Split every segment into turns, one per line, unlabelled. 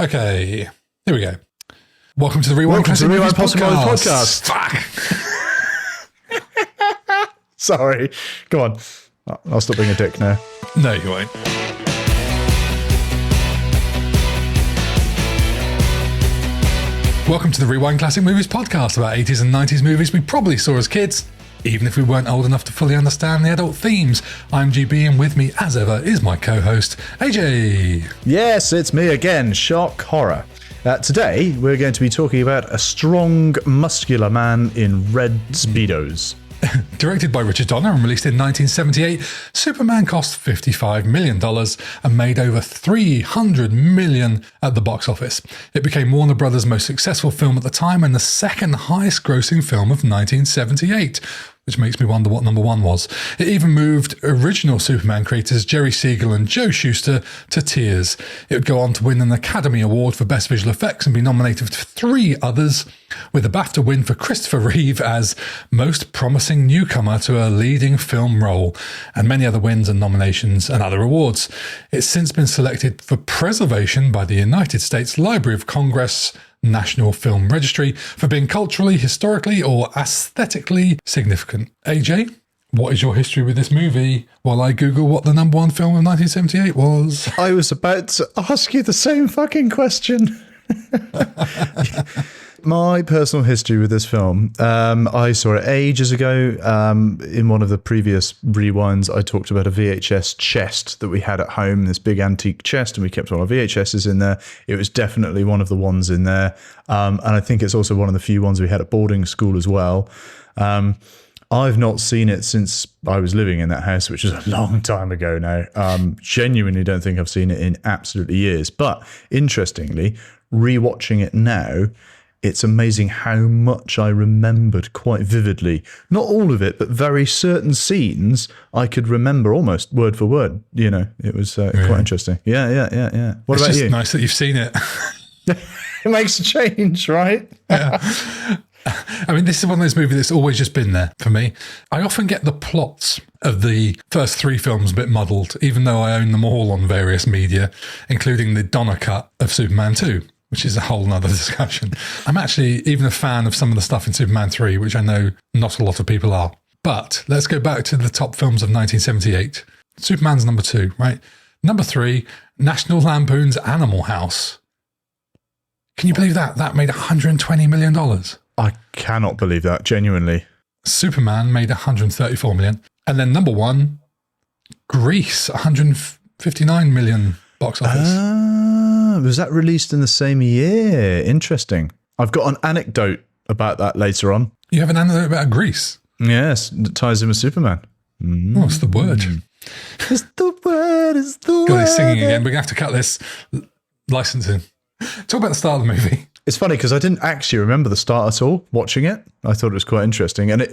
Okay, here we go. Welcome to the Rewind Classic Movies podcast.
Fuck. Sorry. Go on. I'll stop being a dick now.
No, you won't. Welcome to the Rewind Classic Movies podcast about 80s and 90s movies we probably saw as kids, even if we weren't old enough to fully understand the adult themes. I'm GB, and with me, as ever, is my co-host, AJ.
Yes, it's me again, Shock Horror. Today, we're going to be talking about a strong, muscular man in red Speedos.
Directed by Richard Donner and released in 1978, Superman cost $55 million and made over $300 million at the box office. It became Warner Brothers' most successful film at the time and the second highest grossing film of 1978, which makes me wonder what number one was. It even moved original Superman creators Jerry Siegel and Joe Shuster to tears. It would go on to win an Academy Award for Best Visual Effects and be nominated for 3 others, with a BAFTA win for Christopher Reeve as Most Promising Newcomer to a Leading Film Role, and many other wins and nominations and other awards. It's since been selected for preservation by the United States Library of Congress National Film Registry for being culturally, historically, or aesthetically significant. AJ, what is your history with this movie while I Google what the number one film of 1978 was?
I was about to ask you the same fucking question. My personal history with this film, I saw it ages ago. In one of the previous rewinds, I talked about a VHS chest that we had at home, this big antique chest, and we kept all our VHSs in there. It was definitely one of the ones in there. And I think it's also one of the few ones we had at boarding school as well. I've not seen it since I was living in that house, which is a long time ago now. Genuinely don't think I've seen it in absolutely years. But interestingly, rewatching it now, it's amazing how much I remembered quite vividly. Not all of it, but very certain scenes I could remember almost word for word. You know, it was quite interesting. Yeah. What about you?
It's nice that you've seen it.
It makes a change, right?
Yeah. I mean, this is one of those movies that's always just been there for me. I often get the plots of the first 3 films a bit muddled, even though I own them all on various media, including the Donner cut of Superman 2. Which is a whole nother discussion. I'm actually even a fan of some of the stuff in Superman 3, which I know not a lot of people are. But let's go back to the top films of 1978. Superman's number 2, right? Number 3, National Lampoon's Animal House. Can you believe that? That made $120 million.
I cannot believe that, genuinely.
Superman made $134 million. And then number 1, Grease, $159 million box office.
Was that released in the same year? Interesting. I've got an anecdote about that later on.
You have an anecdote about Grease?
Yes, that ties in with Superman.
What's the word?
It's the word, it's the word.
God, he's singing again. We're going to have to cut this licensing. Talk about the start of the movie.
It's funny because I didn't actually remember the start at all watching it. I thought it was quite interesting. And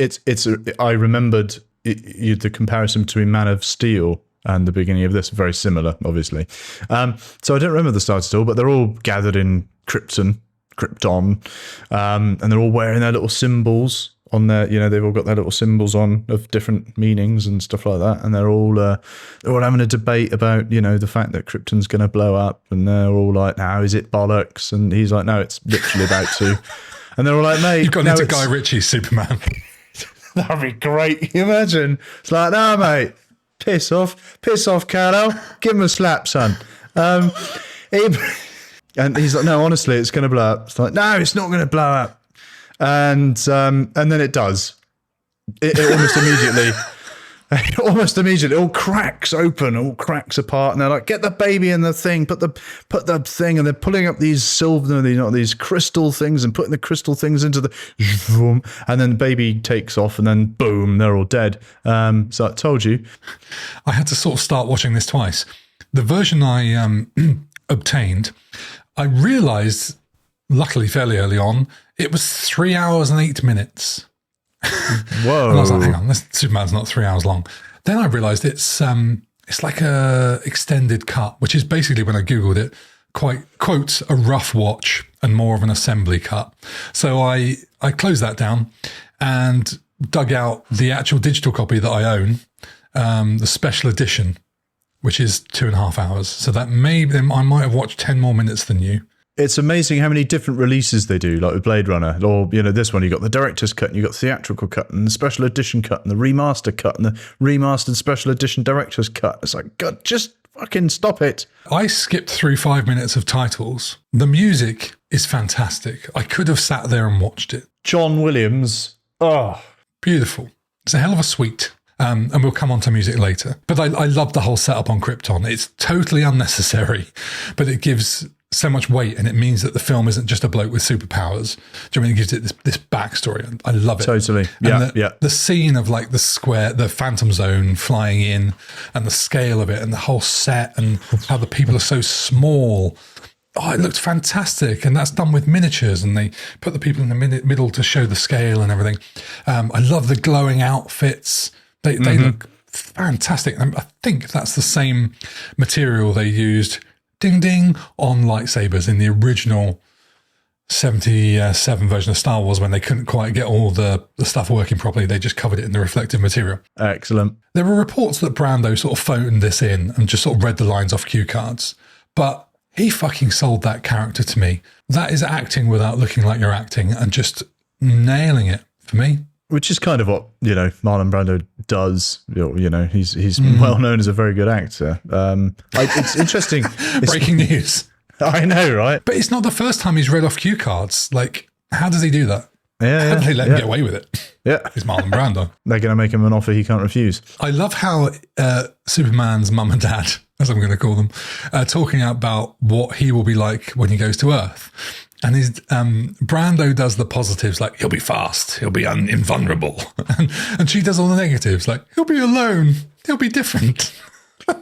I remembered the comparison between Man of Steel and the beginning of this, very similar, obviously. So I don't remember the start at all, but they're all gathered in Krypton, and they're all wearing their little symbols on their, they've all got their little symbols on of different meanings and stuff like that, and they're all having a debate about, the fact that Krypton's going to blow up, and they're all like, "Now is it bollocks?" And he's like, "No, it's literally about to." And they're all like, "Mate,
you've gone into Guy Ritchie's Superman."
That'd be great. Can you imagine? It's like, "No, mate. Piss off, Carlo. Give him a slap, son." And he's like, "No, honestly, it's going to blow up." It's like, "No, it's not going to blow up." And then it does. It almost immediately, all cracks open, all cracks apart, and they're like, "Get the baby in the thing, put the thing," and they're pulling up these these crystal things and putting the crystal things into the, and then the baby takes off, and then boom, they're all dead. So I told you.
I had to sort of start watching this twice. The version I obtained, I realised, luckily fairly early on, it was 3 hours and 8 minutes.
Whoa.
And I was like, hang on, this Superman's not 3 hours long. Then I realised it's like a extended cut, which is basically, when I Googled it, quote, a rough watch and more of an assembly cut. So I closed that down and dug out the actual digital copy that I own, the special edition, which is 2.5 hours. So that I might have watched 10 more minutes than you.
It's amazing how many different releases they do, like with Blade Runner. Or, this one, you got the director's cut, and you got the theatrical cut, and the special edition cut, and the remaster cut, and the remastered special edition director's cut. It's like, God, just fucking stop it.
I skipped through 5 minutes of titles. The music is fantastic. I could have sat there and watched it.
John Williams. Oh.
Beautiful. It's a hell of a suite. And we'll come on to music later. But I love the whole setup on Krypton. It's totally unnecessary, but it gives so much weight, and it means that the film isn't just a bloke with superpowers. Do you know what I mean? It gives it this backstory. I love it.
Totally.
And
Yeah,
the scene of like the Phantom Zone flying in, and the scale of it, and the whole set, and how the people are so small. Oh, it looked fantastic. And that's done with miniatures, and they put the people in the middle to show the scale and everything. I love the glowing outfits. They look fantastic. I think that's the same material they used, ding ding, on lightsabers in the original 77 version of Star Wars when they couldn't quite get all the stuff working properly. They just covered it in the reflective material.
Excellent.
There were reports that Brando sort of phoned this in and just sort of read the lines off cue cards, but he fucking sold that character to me. That is acting without looking like you're acting, and just nailing it for me.
Which is kind of what, Marlon Brando does. He's well known as a very good actor. It's interesting.
Breaking news.
I know, right?
But it's not the first time he's read off cue cards. Like, how does he do that? How do they let him get away with it?
Yeah.
It's Marlon Brando.
They're going to make him an offer he can't refuse.
I love how Superman's mum and dad, as I'm going to call them, are talking about what he will be like when he goes to Earth. And Brando does the positives, like, he'll be fast, he'll be invulnerable. And she does all the negatives, like, he'll be alone, he'll be different.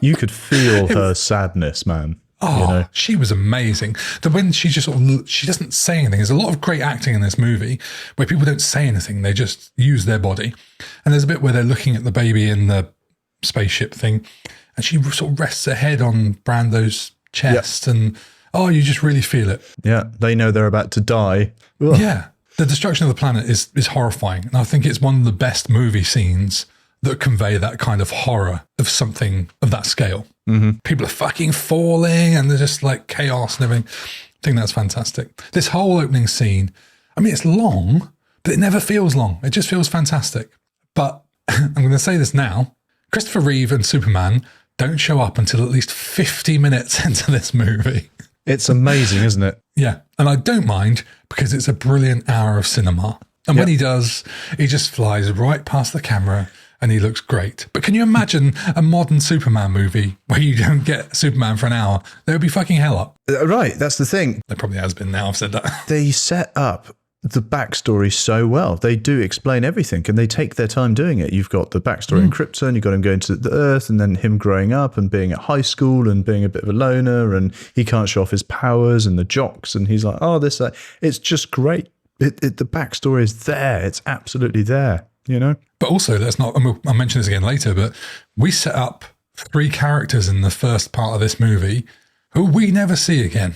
You could feel her sadness, man.
Oh, she was amazing. When she just she doesn't say anything. There's a lot of great acting in this movie where people don't say anything. They just use their body. And there's a bit where they're looking at the baby in the spaceship thing, and she sort of rests her head on Brando's chest, and you just really feel it.
Yeah, they know they're about to die. Ugh.
Yeah, the destruction of the planet is horrifying. And I think it's one of the best movie scenes that convey that kind of horror of something of that scale. Mm-hmm. People are fucking falling, and they're just like chaos and everything. I think that's fantastic. This whole opening scene, I mean, it's long, but it never feels long. It just feels fantastic. But I'm going to say this now. Christopher Reeve and Superman don't show up until at least 50 minutes into this movie.
It's amazing, isn't it?
Yeah. And I don't mind, because it's a brilliant hour of cinema. And when he does, he just flies right past the camera and he looks great. But can you imagine a modern Superman movie where you don't get Superman for an hour? They would be fucking hell up.
Right. That's the thing.
There probably has been now I've said that.
They set up the backstory so well. They do explain everything, and they take their time doing it. You've got the backstory in Krypton, you've got him going to the Earth, and then him growing up and being at high school and being a bit of a loner, and he can't show off his powers, and the jocks, and he's like, oh, this, that. It's just great. The backstory is there. It's absolutely there, But
also, let's not, and I'll mention this again later, but we set up 3 characters in the first part of this movie who we never see again.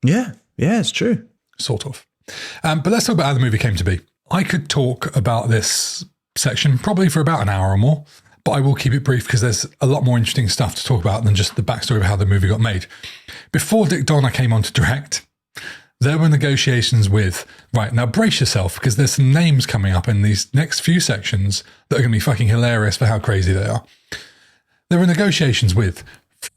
Yeah, it's true.
Sort of. But let's talk about how the movie came to be. I could talk about this section probably for about an hour or more, but I will keep it brief because there's a lot more interesting stuff to talk about than just the backstory of how the movie got made. Before Dick Donner came on to direct, there were negotiations with, right, now brace yourself, because there's some names coming up in these next few sections that are going to be fucking hilarious for how crazy they are. There were negotiations with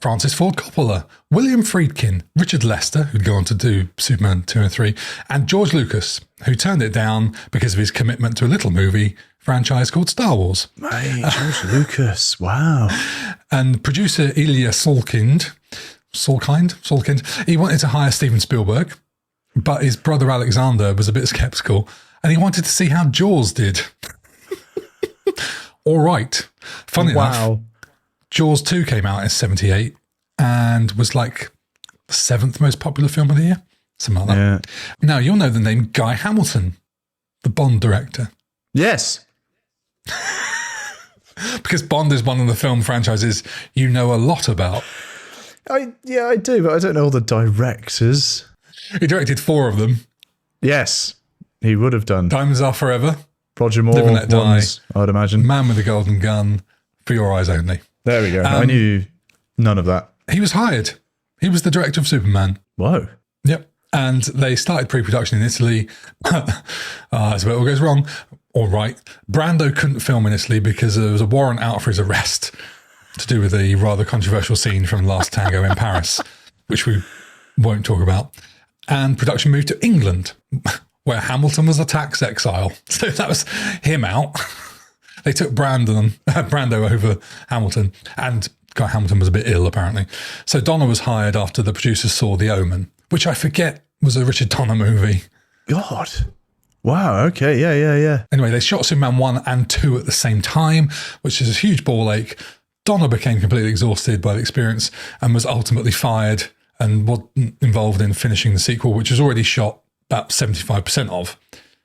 Francis Ford Coppola, William Friedkin, Richard Lester, who'd go on to do Superman 2 and 3, and George Lucas, who turned it down because of his commitment to a little movie franchise called Star Wars.
Hey, George Lucas, wow.
And producer Ilya Salkind, he wanted to hire Steven Spielberg, but his brother Alexander was a bit skeptical, and he wanted to see how Jaws did. All right. Funny enough, Jaws 2 came out in 78 and was like the 7th most popular film of the year. Something like that. Yeah. Now, you'll know the name Guy Hamilton, the Bond director.
Yes.
Because Bond is one of the film franchises you know a lot about.
I do, but I don't know all the directors.
He directed 4 of them.
Yes, he would have done.
Diamonds Are Forever.
Roger Moore,
Live and Let Die,
I would imagine.
Man with the Golden Gun, For Your Eyes Only.
There we go. I knew none of that.
He was hired. He was the director of Superman.
Whoa.
Yep. And they started pre-production in Italy. That's where it all goes wrong. All right. Brando couldn't film in Italy because there was a warrant out for his arrest to do with the rather controversial scene from Last Tango in Paris, which we won't talk about. And production moved to England, where Hamilton was a tax exile. So that was him out. They took Brando over Hamilton, and Hamilton was a bit ill, apparently. So Donner was hired after the producers saw The Omen, which I forget was a Richard Donner movie.
God. Wow, okay, yeah.
Anyway, they shot Superman 1 and 2 at the same time, which is a huge ball ache. Donner became completely exhausted by the experience and was ultimately fired and wasn't involved in finishing the sequel, which was already shot about 75% of.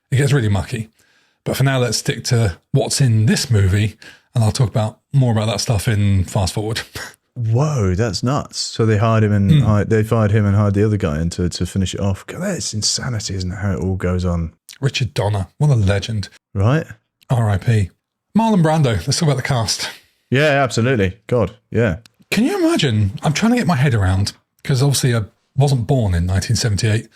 It gets really mucky. But for now, let's stick to what's in this movie, and I'll talk about more about that stuff in Fast Forward.
Whoa, that's nuts. So they hired him and they fired him and hired the other guy in to finish it off. God, that's insanity, isn't it, how it all goes on?
Richard Donner, what a legend.
Right?
R.I.P. Marlon Brando, let's talk about the cast.
Yeah, absolutely. God, yeah.
Can you imagine, I'm trying to get my head around, because obviously I wasn't born in 1978,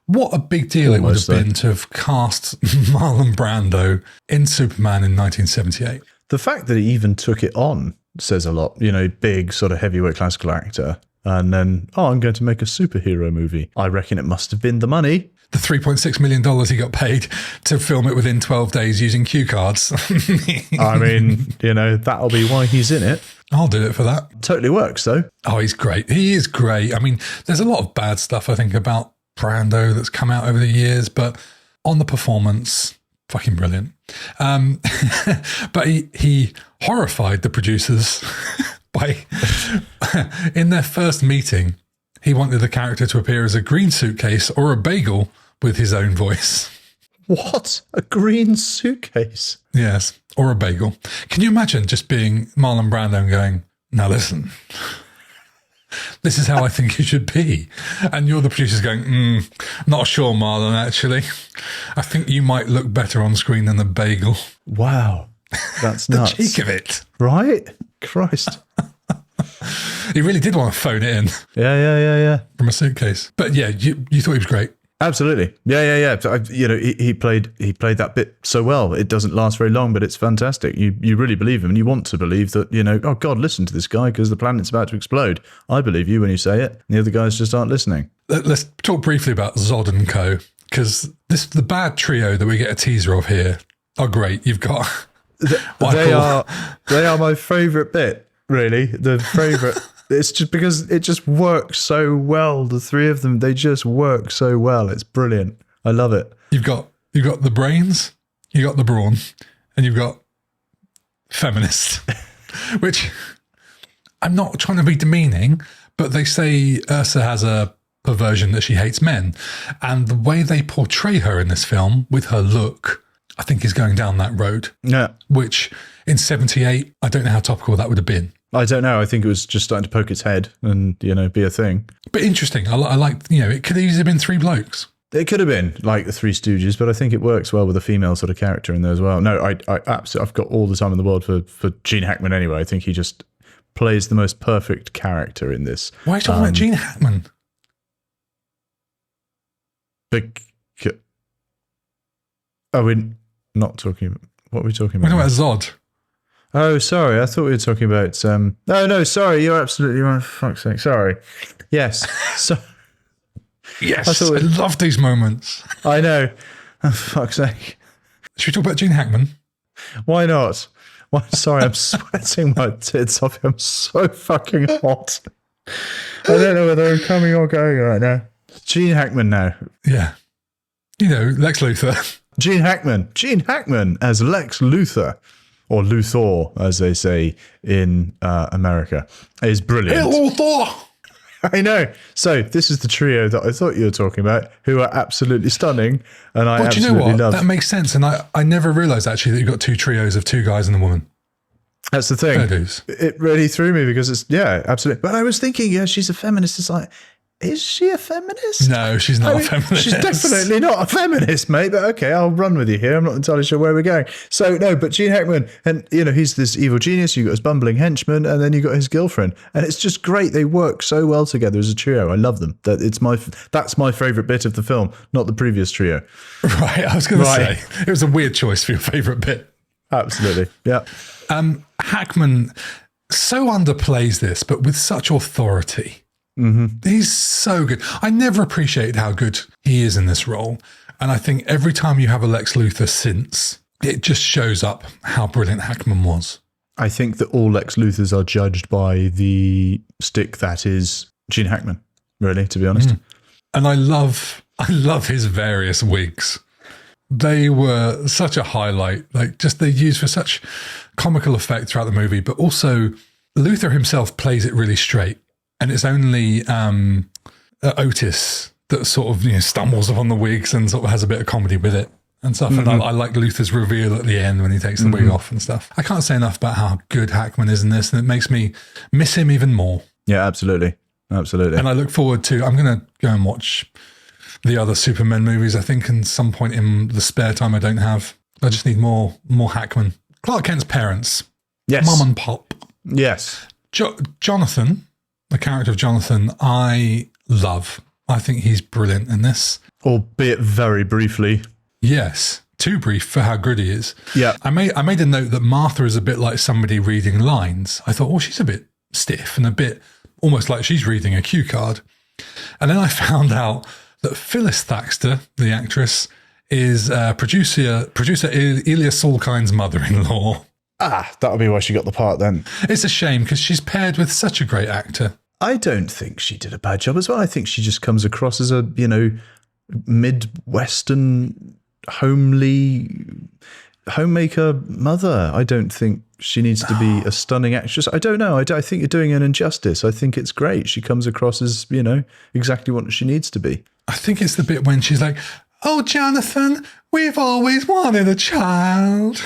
what a big deal
Almost
it would have been to have cast Marlon Brando in Superman in 1978.
The fact that he even took it on says a lot. You know, big sort of heavyweight classical actor. And then, I'm going to make a superhero movie. I reckon it must have been the money.
The $3.6 million he got paid to film it within 12 days using cue cards.
I mean, that'll be why he's in it.
I'll do it for that.
Totally works, though.
Oh, he's great. He is great. I mean, there's a lot of bad stuff, I think, about Brando that's come out over the years, but on the performance, fucking brilliant. But he horrified the producers by, in their first meeting, he wanted the character to appear as a green suitcase or a bagel with his own voice.
What? A green suitcase?
Yes, or a bagel. Can you imagine just being Marlon Brando and going, now listen, this is how I think it should be. And you're the producers going, not sure, Marlon, actually. I think you might look better on screen than a bagel.
Wow. That's
the
nuts.
cheek of it.
Right? Christ.
He really did want to phone it in.
Yeah.
From a suitcase. But yeah, you thought he was great.
Absolutely. Yeah. He played that bit so well. It doesn't last very long, but it's fantastic. You really believe him, and you want to believe that, oh God, listen to this guy because the planet's about to explode. I believe you when you say it. And the other guys just aren't listening.
Let's talk briefly about Zod and Co. Because the bad trio that we get a teaser of here are great. You've got
they are my favourite bit, really. The favourite. It's just because it just works so well. The three of them, they just work so well. It's brilliant. I love it.
You've got the brains, you got the brawn, and you've got feminist, which I'm not trying to be demeaning, but they say Ursa has a perversion that she hates men. And the way they portray her in this film with her look, I think is going down that road.
Yeah.
Which in 78, I don't know how topical that would have been.
I don't know. I think it was just starting to poke its head and, be a thing.
But interesting. I like, it could have easily been three blokes.
It could have been like the Three Stooges, but I think it works well with a female sort of character in there as well. No, I absolutely, I've got all the time in the world for Gene Hackman anyway. I think he just plays the most perfect character in this.
Why are you talking about Gene Hackman?
Are we not talking? What are we talking about?
We're talking about Zod.
Oh, sorry. I thought we were talking about... No, sorry. You're absolutely right. For fuck's sake. Sorry. Yes. So,
yes. I love these moments.
I know. Oh, for fuck's sake.
Should we talk about Gene Hackman?
Why not? Sorry, I'm sweating my tits off. I'm so fucking hot. I don't know whether I'm coming or going right now. Gene Hackman now.
Yeah. Lex Luthor.
Gene Hackman as Lex Luthor. Or Luthor, as they say in America, is brilliant.
Hey, Luthor!
I know. So this is the trio that I thought you were talking about, who are absolutely stunning, and I absolutely love.
That makes sense, and I never realised actually that you've got two trios of two guys and a woman.
That's the thing. It really threw me because it's absolutely. But I was thinking, she's a feminist. It's like Is she a feminist?
No, she's not a feminist.
She's definitely not a feminist, mate. But okay, I'll run with you here. I'm not entirely sure where we're going. So no, but Gene Hackman, and he's this evil genius. You got his bumbling henchman, and then you got his girlfriend, and it's just great. They work so well together as a trio. I love them. That's my favorite bit of the film, not the previous trio.
Right, I was going to say it was a weird choice for your favorite bit.
Absolutely, yeah.
Hackman so underplays this, but with such authority. Mm-hmm. He's so good. I never appreciated how good he is in this role. And I think every time you have a Lex Luthor since, it just shows up how brilliant Hackman was.
I think that all Lex Luthors are judged by the stick that is Gene Hackman, really, to be honest.
And I love his various wigs. They were such a highlight. Like, just they're used for such comical effect throughout the movie, but also Luthor himself plays it really straight. And it's only Otis that sort of stumbles upon the wigs and sort of has a bit of comedy with it and stuff. And I like Luthor's reveal at the end when he takes the wig off and stuff. I can't say enough about how good Hackman is in this, and it makes me miss him even more.
Yeah, absolutely. Absolutely.
And I look forward to, I'm going to go and watch the other Superman movies, I think, in some point in the spare time I don't have. I just need more Hackman. Clark Kent's parents.
Yes.
Mum and Pop.
Yes.
Jonathan, the character of Jonathan, I love. I think he's brilliant in this.
Albeit very briefly.
Yes. Too brief for how good he is.
Yeah.
I made a note that Martha is a bit like somebody reading lines. I thought, she's a bit stiff and a bit almost like she's reading a cue card. And then I found out that Phyllis Thaxter, the actress, is producer Ilya Solkine's mother-in-law.
That'll be why she got the part then.
It's a shame because she's paired with such a great actor.
I don't think she did a bad job as well. I think she just comes across as a, Midwestern, homemaker mother. I don't think she needs to be a stunning actress. I don't know. I think you're doing an injustice. I think it's great. She comes across as, exactly what she needs to be.
I think it's the bit when she's like, "Oh, Jonathan, we've always wanted a child."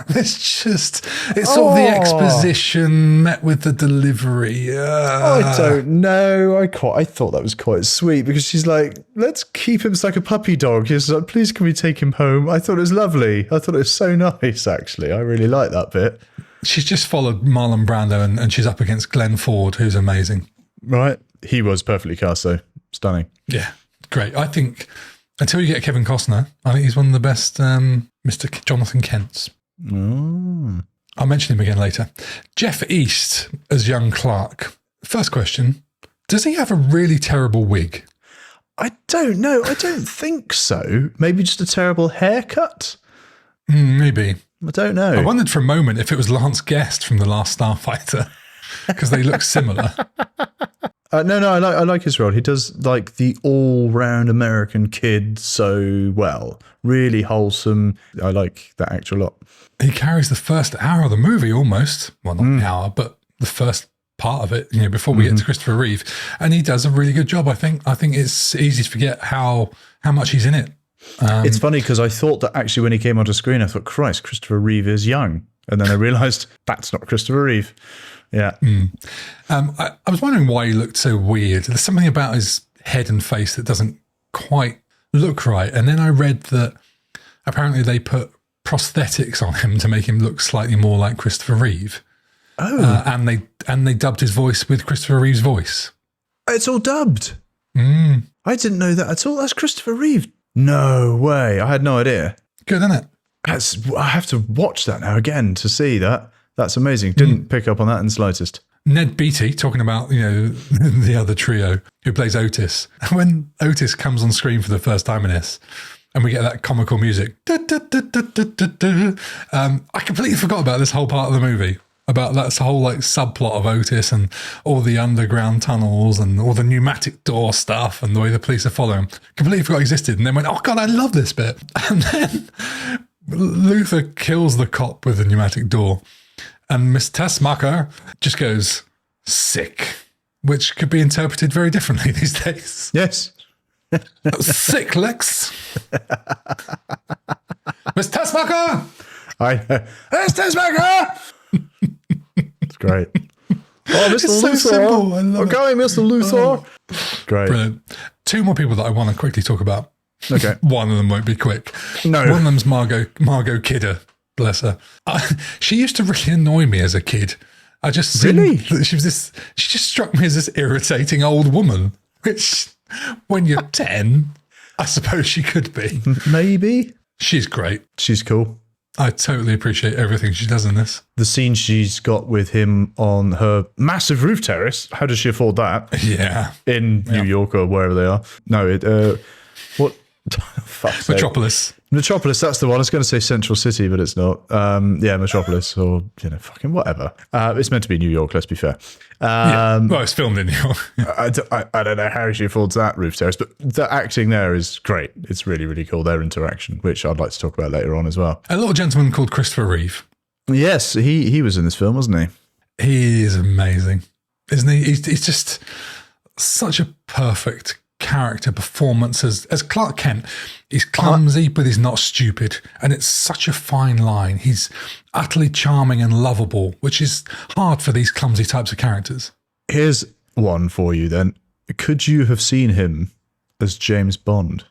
It's sort of the exposition met with the delivery.
I don't know. I thought that was quite sweet because she's like, "Let's keep him like a puppy dog." He's like, "Please, can we take him home?" I thought it was lovely. I thought it was so nice, actually. I really like that bit.
She's just followed Marlon Brando and she's up against Glenn Ford, who's amazing.
Right. He was perfectly cast, though. Stunning.
Yeah, great. I think until you get Kevin Costner, I think he's one of the best Mr. Jonathan Kents.
Oh.
I'll mention him again later. Jeff East as young Clark. First question, does he have a really terrible wig?
I don't know. I don't think so. Maybe just a terrible haircut?
Maybe.
I don't know.
I wondered for a moment if it was Lance Guest from The Last Starfighter because they look similar.
No, I like his role. He does like the all-round American kid so well. Really wholesome. I like that actor a lot.
He carries the first hour of the movie almost. Well, not an hour, but the first part of it, before we get to Christopher Reeve. And he does a really good job, I think. I think it's easy to forget how much he's in it.
It's funny because I thought that actually when he came onto screen, I thought, Christ, Christopher Reeve is young. And then I realised that's not Christopher Reeve. Yeah.
I was wondering why he looked so weird. There's something about his head and face that doesn't quite look right. And then I read that apparently they put prosthetics on him to make him look slightly more like Christopher Reeve.
Oh.
And they dubbed his voice with Christopher Reeve's voice.
It's all dubbed. I didn't know that at all. That's Christopher Reeve. No way. I had no idea.
Good, isn't it?
I have to watch that now again to see that. That's amazing. Didn't pick up on that in the slightest.
Ned Beatty, talking about, the other trio who plays Otis. When Otis comes on screen for the first time in this, and we get that comical music, I completely forgot about this whole part of the movie, about that whole subplot of Otis and all the underground tunnels and all the pneumatic door stuff and the way the police are following him. Completely forgot it existed. And then went, oh God, I love this bit. And then Luthor kills the cop with the pneumatic door. And Miss Tessmacher just goes, sick, which could be interpreted very differently these days.
Yes.
Sick, Lex. Miss Tessmacher!
I know. Miss Tessmacher! It's great. Oh, Mr.
It's so
Luthor.
simple. I love
We're going, Mr. Luthor. Great.
Brilliant. Two more people that I want to quickly talk about.
Okay.
One of them won't be quick.
No.
One of them's Margot Kidder. Bless her. She used to really annoy me as a kid. I just
Really?
she just struck me as this irritating old woman, which when you're 10, I suppose she could be.
Maybe.
She's great.
She's cool.
I totally appreciate everything she does in this.
The scene she's got with him on her massive roof terrace. How does she afford that?
Yeah.
In New York or wherever they are. No, what? Fuck's sake. Metropolis, that's the one. I was going to say Central City, but it's not. Yeah, Metropolis or, fucking whatever. It's meant to be New York, let's be fair.
Well, it's filmed in New York.
I don't know how she affords that roof terrace, but the acting there is great. It's really, really cool, their interaction, which I'd like to talk about later on as well.
A little gentleman called Christopher Reeve.
Yes, he was in this film, wasn't he?
He is amazing, isn't he? He's just such a perfect character performance as Clark Kent. He's clumsy, but he's not stupid. And it's such a fine line. He's utterly charming and lovable, which is hard for these clumsy types of characters.
Here's one for you then. Could you have seen him as James Bond?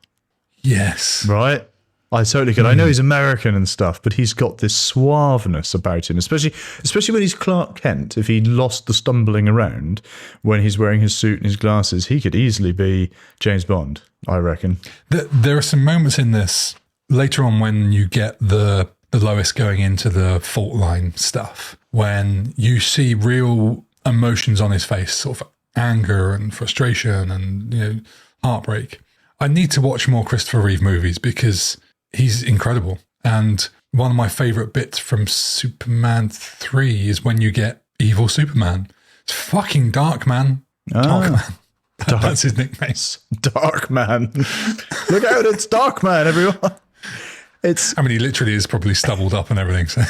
Yes.
Right? I totally could. I know he's American and stuff, but he's got this suaveness about him, especially when he's Clark Kent. If he lost the stumbling around when he's wearing his suit and his glasses, he could easily be James Bond, I reckon.
There are some moments in this later on when you get the Lois going into the fault line stuff, when you see real emotions on his face, sort of anger and frustration and heartbreak. I need to watch more Christopher Reeve movies because he's incredible. And one of my favourite bits from Superman 3 is when you get evil Superman. It's fucking Dark Man. Dark Man. That's his nickname.
Dark Man. Look out, it's Dark Man, everyone.
He literally is probably stubbled up and everything. So.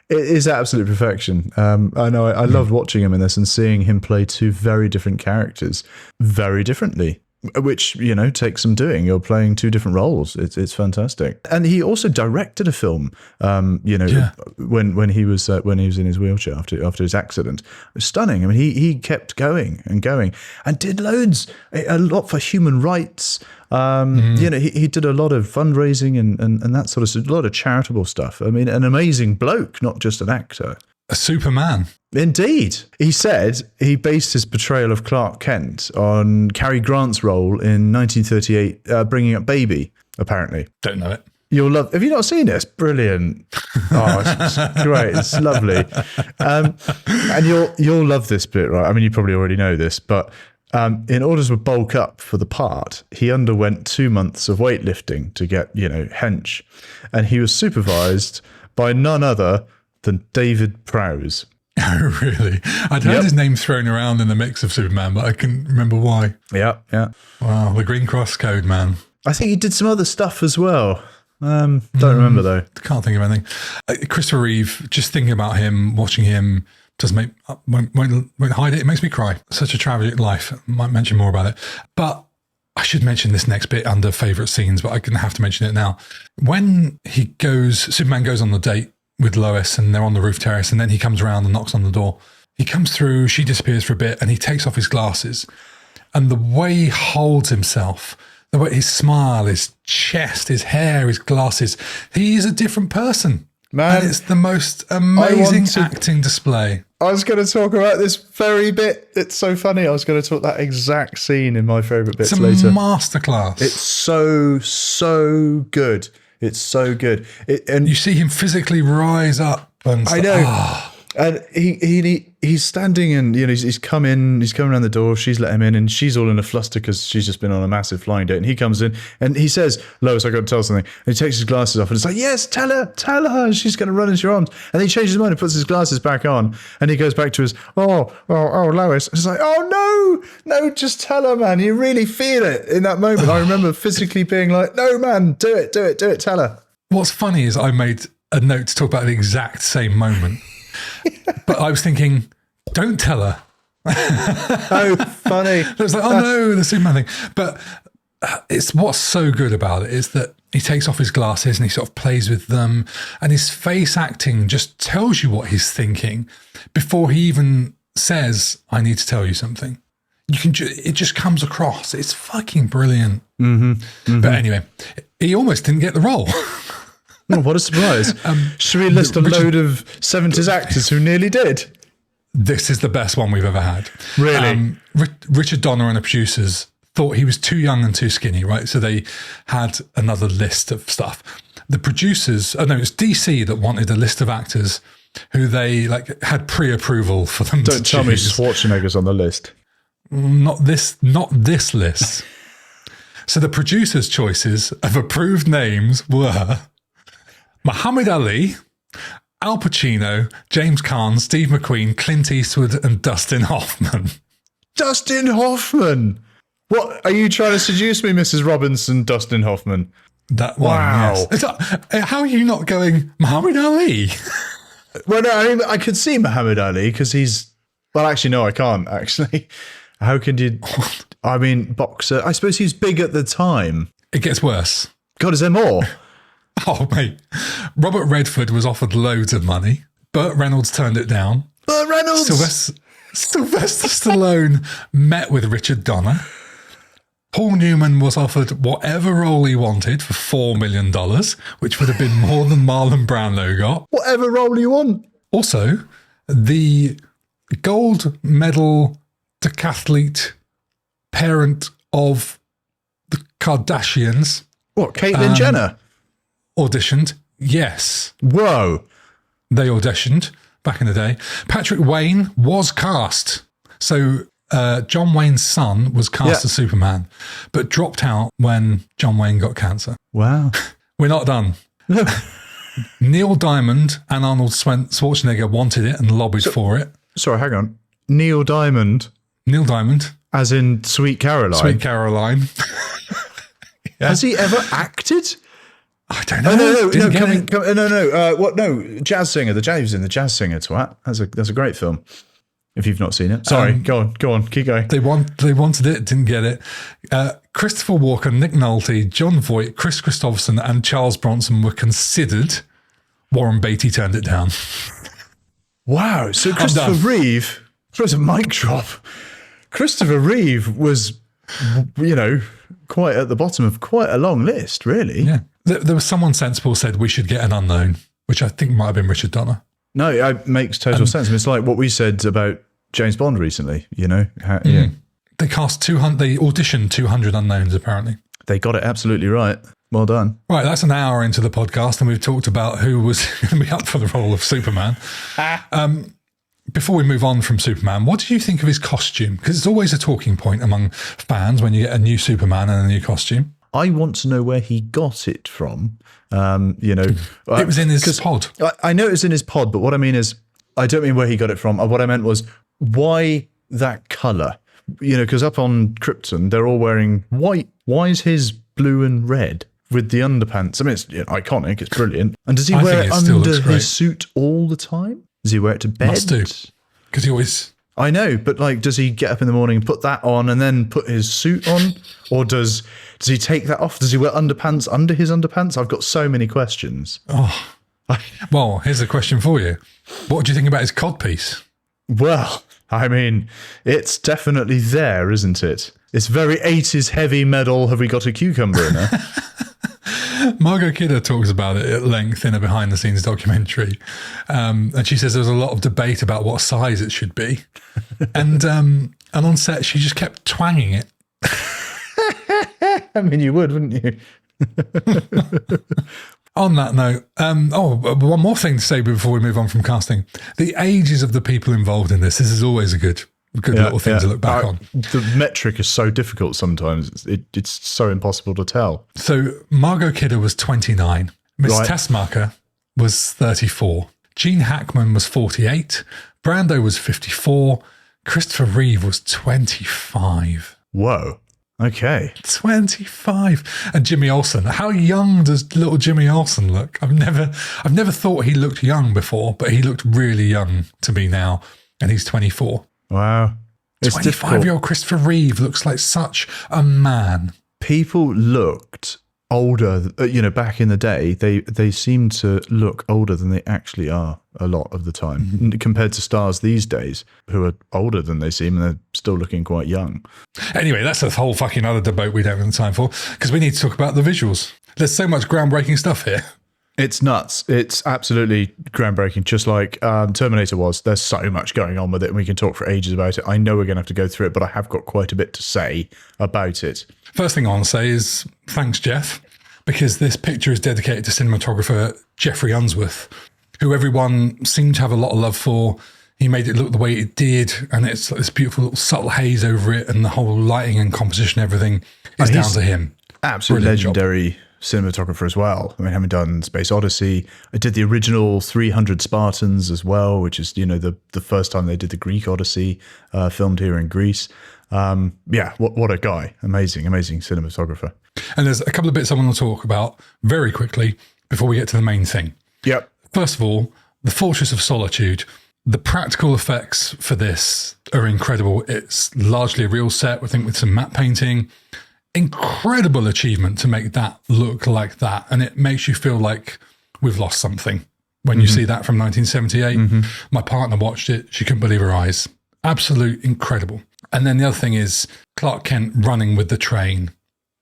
It is absolute perfection. I know. I loved watching him in this and seeing him play two very different characters very differently, which, takes some doing. You're playing two different roles. It's fantastic. And he also directed a film, when he was in his wheelchair after his accident. It was stunning. I mean, he kept going and going and did a lot for human rights. He did a lot of fundraising and that sort of stuff, a lot of charitable stuff. I mean, an amazing bloke, not just an actor.
A Superman.
Indeed. He said he based his portrayal of Clark Kent on Cary Grant's role in 1938, Bringing Up Baby, apparently.
Don't know it.
You'll love. Have you not seen this? Brilliant. Oh, it's great. It's lovely. And you'll love this bit, right? I mean, you probably already know this, but in order to bulk up for the part, he underwent 2 months of weightlifting to get, hench. And he was supervised by none other than David Prowse.
Oh, really? I'd heard his name thrown around in the mix of Superman, but I couldn't remember why.
Yeah.
Wow, the Green Cross Code, man.
I think he did some other stuff as well. Don't remember, though.
Can't think of anything. Christopher Reeve, just thinking about him, watching him, won't hide it. It makes me cry. Such a tragic life. I might mention more about it. But I should mention this next bit under favourite scenes, but I'm going to have to mention it now. When Superman goes on the date with Lois and they're on the roof terrace, and then he comes around and knocks on the door. He comes through, she disappears for a bit, and he takes off his glasses. And the way he holds himself, the way his smile, his chest, his hair, his glasses, he is a different person. Man, and it's the most amazing acting display.
I was going to talk about this very bit. It's so funny. I was going to talk that exact scene in my favourite bits later.
It's a masterclass.
It's so good. It's so good. And
you see him physically rise up. And
I know. And he's standing and, he's coming around the door. She's let him in and she's all in a fluster because she's just been on a massive flying date. And he comes in and he says, Lois, I got to tell something. And he takes his glasses off and it's like, yes, tell her. She's going to run into your arms. And then he changes his mind and puts his glasses back on. And he goes back to his, Lois. And it's like, oh, no, just tell her, man. You really feel it in that moment. I remember physically being like, no, man, do it, tell her.
What's funny is I made a note to talk about the exact same moment. But I was thinking, don't tell her.
Oh, funny.
It was like, oh no, the Superman thing. But it's what's so good about it is that he takes off his glasses and he sort of plays with them, and his face acting just tells you what he's thinking before he even says, I need to tell you something. it just comes across. It's fucking brilliant. But anyway, he almost didn't get the role.
Oh, what a surprise. Should we list a load of 70s actors who nearly did?
This is the best one we've ever had.
Really?
Richard Donner and the producers thought he was too young and too skinny, right? So they had another list of stuff. The producers, it's DC that wanted a list of actors who they had pre-approval for them to choose.
Don't tell me Schwarzenegger's on the list.
Not this list. So the producers' choices of approved names were Muhammed Ali, Al Pacino, James Caan, Steve McQueen, Clint Eastwood, and Dustin Hoffman.
Dustin Hoffman! What, are you trying to seduce me, Mrs. Robinson, Dustin Hoffman?
That one,
wow.
Yes. How are you not going Muhammad Ali?
Well, no, I mean, I could see Muhammad Ali because he's... Well, actually, no, I can't, actually. How could you... I mean, boxer. I suppose he's big at the time.
It gets worse. God,
is there more?
Oh, mate. Robert Redford was offered loads of money. Burt Reynolds turned it down.
Burt Reynolds!
Sylvester Stallone met with Richard Donner. Paul Newman was offered whatever role he wanted for $4 million, which would have been more than Marlon Brando got.
Whatever role you want.
Also, the gold medal decathlete parent of the Kardashians.
What, Caitlyn Jenner?
Auditioned. Yes.
Whoa.
They auditioned back in the day. Patrick Wayne was cast. So John Wayne's son was cast as Superman, but dropped out when John Wayne got cancer.
Wow.
We're not done.
No.
Neil Diamond and Arnold Schwarzenegger wanted it and lobbied for it.
Sorry, hang on. Neil Diamond.
As
in Sweet Caroline.
Sweet Caroline.
Yeah. Has he ever acted?
I don't know.
No. Jazz singer. He was in The Jazz Singer, twat. That's a great film. If you've not seen it. Sorry, go on, keep going.
They wanted it, didn't get it. Christopher Walken, Nick Nolte, John Voight, Chris Christopherson, and Charles Bronson were considered. Warren Beatty turned it down.
Wow. So Christopher Reeve, I suppose a mic drop. Christopher Reeve was, quite at the bottom of quite a long list, really.
Yeah. There was someone sensible said we should get an unknown, which I think might have been Richard Donner.
No, it makes total sense. I mean, it's like what we said about James Bond recently, Yeah.
They auditioned 200 unknowns, apparently.
They got it absolutely right. Well done.
Right, that's an hour into the podcast, and we've talked about who was going to be up for the role of Superman. Before we move on from Superman, what do you think of his costume? Because it's always a talking point among fans when you get a new Superman and a new costume.
I want to know where he got it from.
It was in his pod.
I know it was in his pod, but what I mean is, I don't mean where he got it from. What I meant was, why that colour? Because up on Krypton, they're all wearing white. Why is his blue and red with the underpants? I mean, it's iconic. It's brilliant. And does he wear it under his suit all the time? Does he wear it to bed?
Must do. Because he always...
I know, but does he get up in the morning and put that on and then put his suit on? Or does he take that off? Does he wear underpants under his underpants? I've got so many questions.
Oh. Well, here's a question for you. What do you think about his codpiece? Well,
I mean, it's definitely there, isn't it? It's very 80s heavy metal. Have we got a cucumber in there?
Margot Kidder talks about it at length in a behind-the-scenes documentary. And she says there was a lot of debate about what size it should be. And on set, she just kept twanging it.
I mean, you would, wouldn't you?
On that note, one more thing to say before we move on from casting. The ages of the people involved in this is always a good little thing to look back on.
The metric is so difficult sometimes. It's so impossible to tell.
So Margot Kidder was 29. Miss Tessmacher was 34. Gene Hackman was 48. Brando was 54. Christopher Reeve was 25.
Whoa. Okay.
25. And Jimmy Olsen. How young does little Jimmy Olsen look? I've never thought he looked young before, but he looked really young to me now. And he's 24.
Wow.
25-year-old Christopher Reeve looks like such a man.
People looked older. Back in the day, they seem to look older than they actually are a lot of the time, compared to stars these days who are older than they seem and they're still looking quite young.
Anyway, that's a whole fucking other debate we don't have time for, because we need to talk about the visuals. There's so much groundbreaking stuff here.
It's nuts. It's absolutely groundbreaking, just like Terminator was. There's so much going on with it, and we can talk for ages about it. I know we're going to have to go through it, but I have got quite a bit to say about it.
First thing I want to say is thanks, Jeff, because this picture is dedicated to cinematographer Jeffrey Unsworth, who everyone seemed to have a lot of love for. He made it look the way it did, and it's this beautiful little subtle haze over it, and the whole lighting and composition, everything is down to him.
Absolutely legendary cinematographer as well. I mean, having done Space Odyssey, I did the original 300 Spartans as well, which is, the first time they did the Greek Odyssey, filmed here in Greece. What a guy. Amazing cinematographer. And
there's a couple of bits I want to talk about very quickly before we get to the main thing.
Yep.
First of all, the Fortress of Solitude. The practical effects for this are incredible. It's largely a real set, I think, with some matte painting. Incredible achievement to make that look like that. And it makes you feel like we've lost something when you see that from 1978. My partner watched it. She couldn't believe her eyes. Absolute incredible. And then the other thing is Clark Kent running with the train.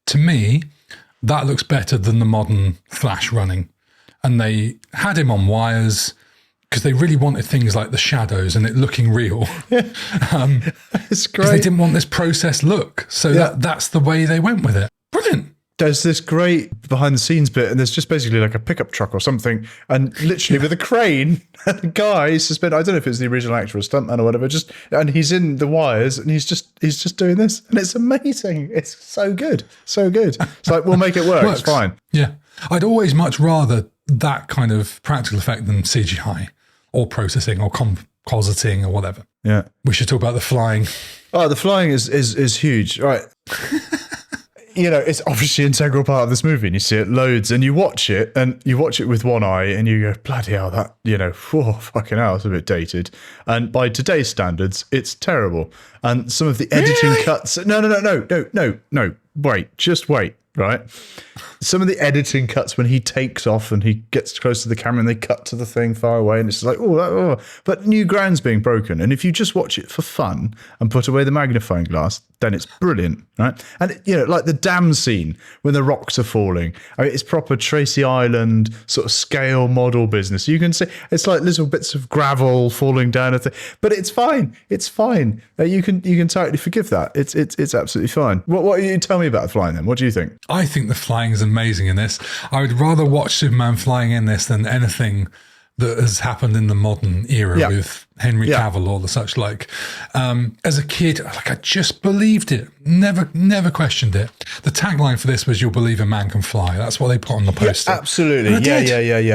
To me, that looks better than the modern Flash running. And they had him on wires because they really wanted things like the shadows and it looking real.
It's great.
They didn't want this processed look. So that's the way they went with it. Brilliant.
There's this great behind the scenes bit, and there's just basically like a pickup truck or something, and literally with a crane, and a guy suspended. I don't know if it's the original actor or stuntman or whatever, and he's in the wires, and he's just doing this, and it's amazing. It's so good, so good. It's like, we'll make it work. It's fine.
Yeah, I'd always much rather that kind of practical effect than CGI or processing or compositing or whatever.
Yeah, we
should talk about the flying.
Oh, the flying is huge, right? It's obviously an integral part of this movie, and you see it loads, and you watch it with one eye, and you go, bloody hell, that, fucking hell, it's a bit dated. And by today's standards, it's terrible. And some of the editing cuts, no, just wait, right? Some of the editing cuts when he takes off and he gets close to the camera and they cut to the thing far away, and it's like, but new ground's being broken. And if you just watch it for fun and put away the magnifying glass, then it's brilliant, right? And, like the dam scene when the rocks are falling. I mean, it's proper Tracy Island sort of scale model business. You can see it's like little bits of gravel falling down a thing, but it's fine. It's fine. You can totally forgive that. It's absolutely fine. What you tell me about the flying then? What do you think?
I think the flying is amazing in this. I would rather watch Superman flying in this than anything that has happened in the modern era with Henry Cavill or the such like. As a kid, I just believed it. Never questioned it. The tagline for this was, "You'll believe a man can fly." That's what they put on the poster.
Yeah, absolutely.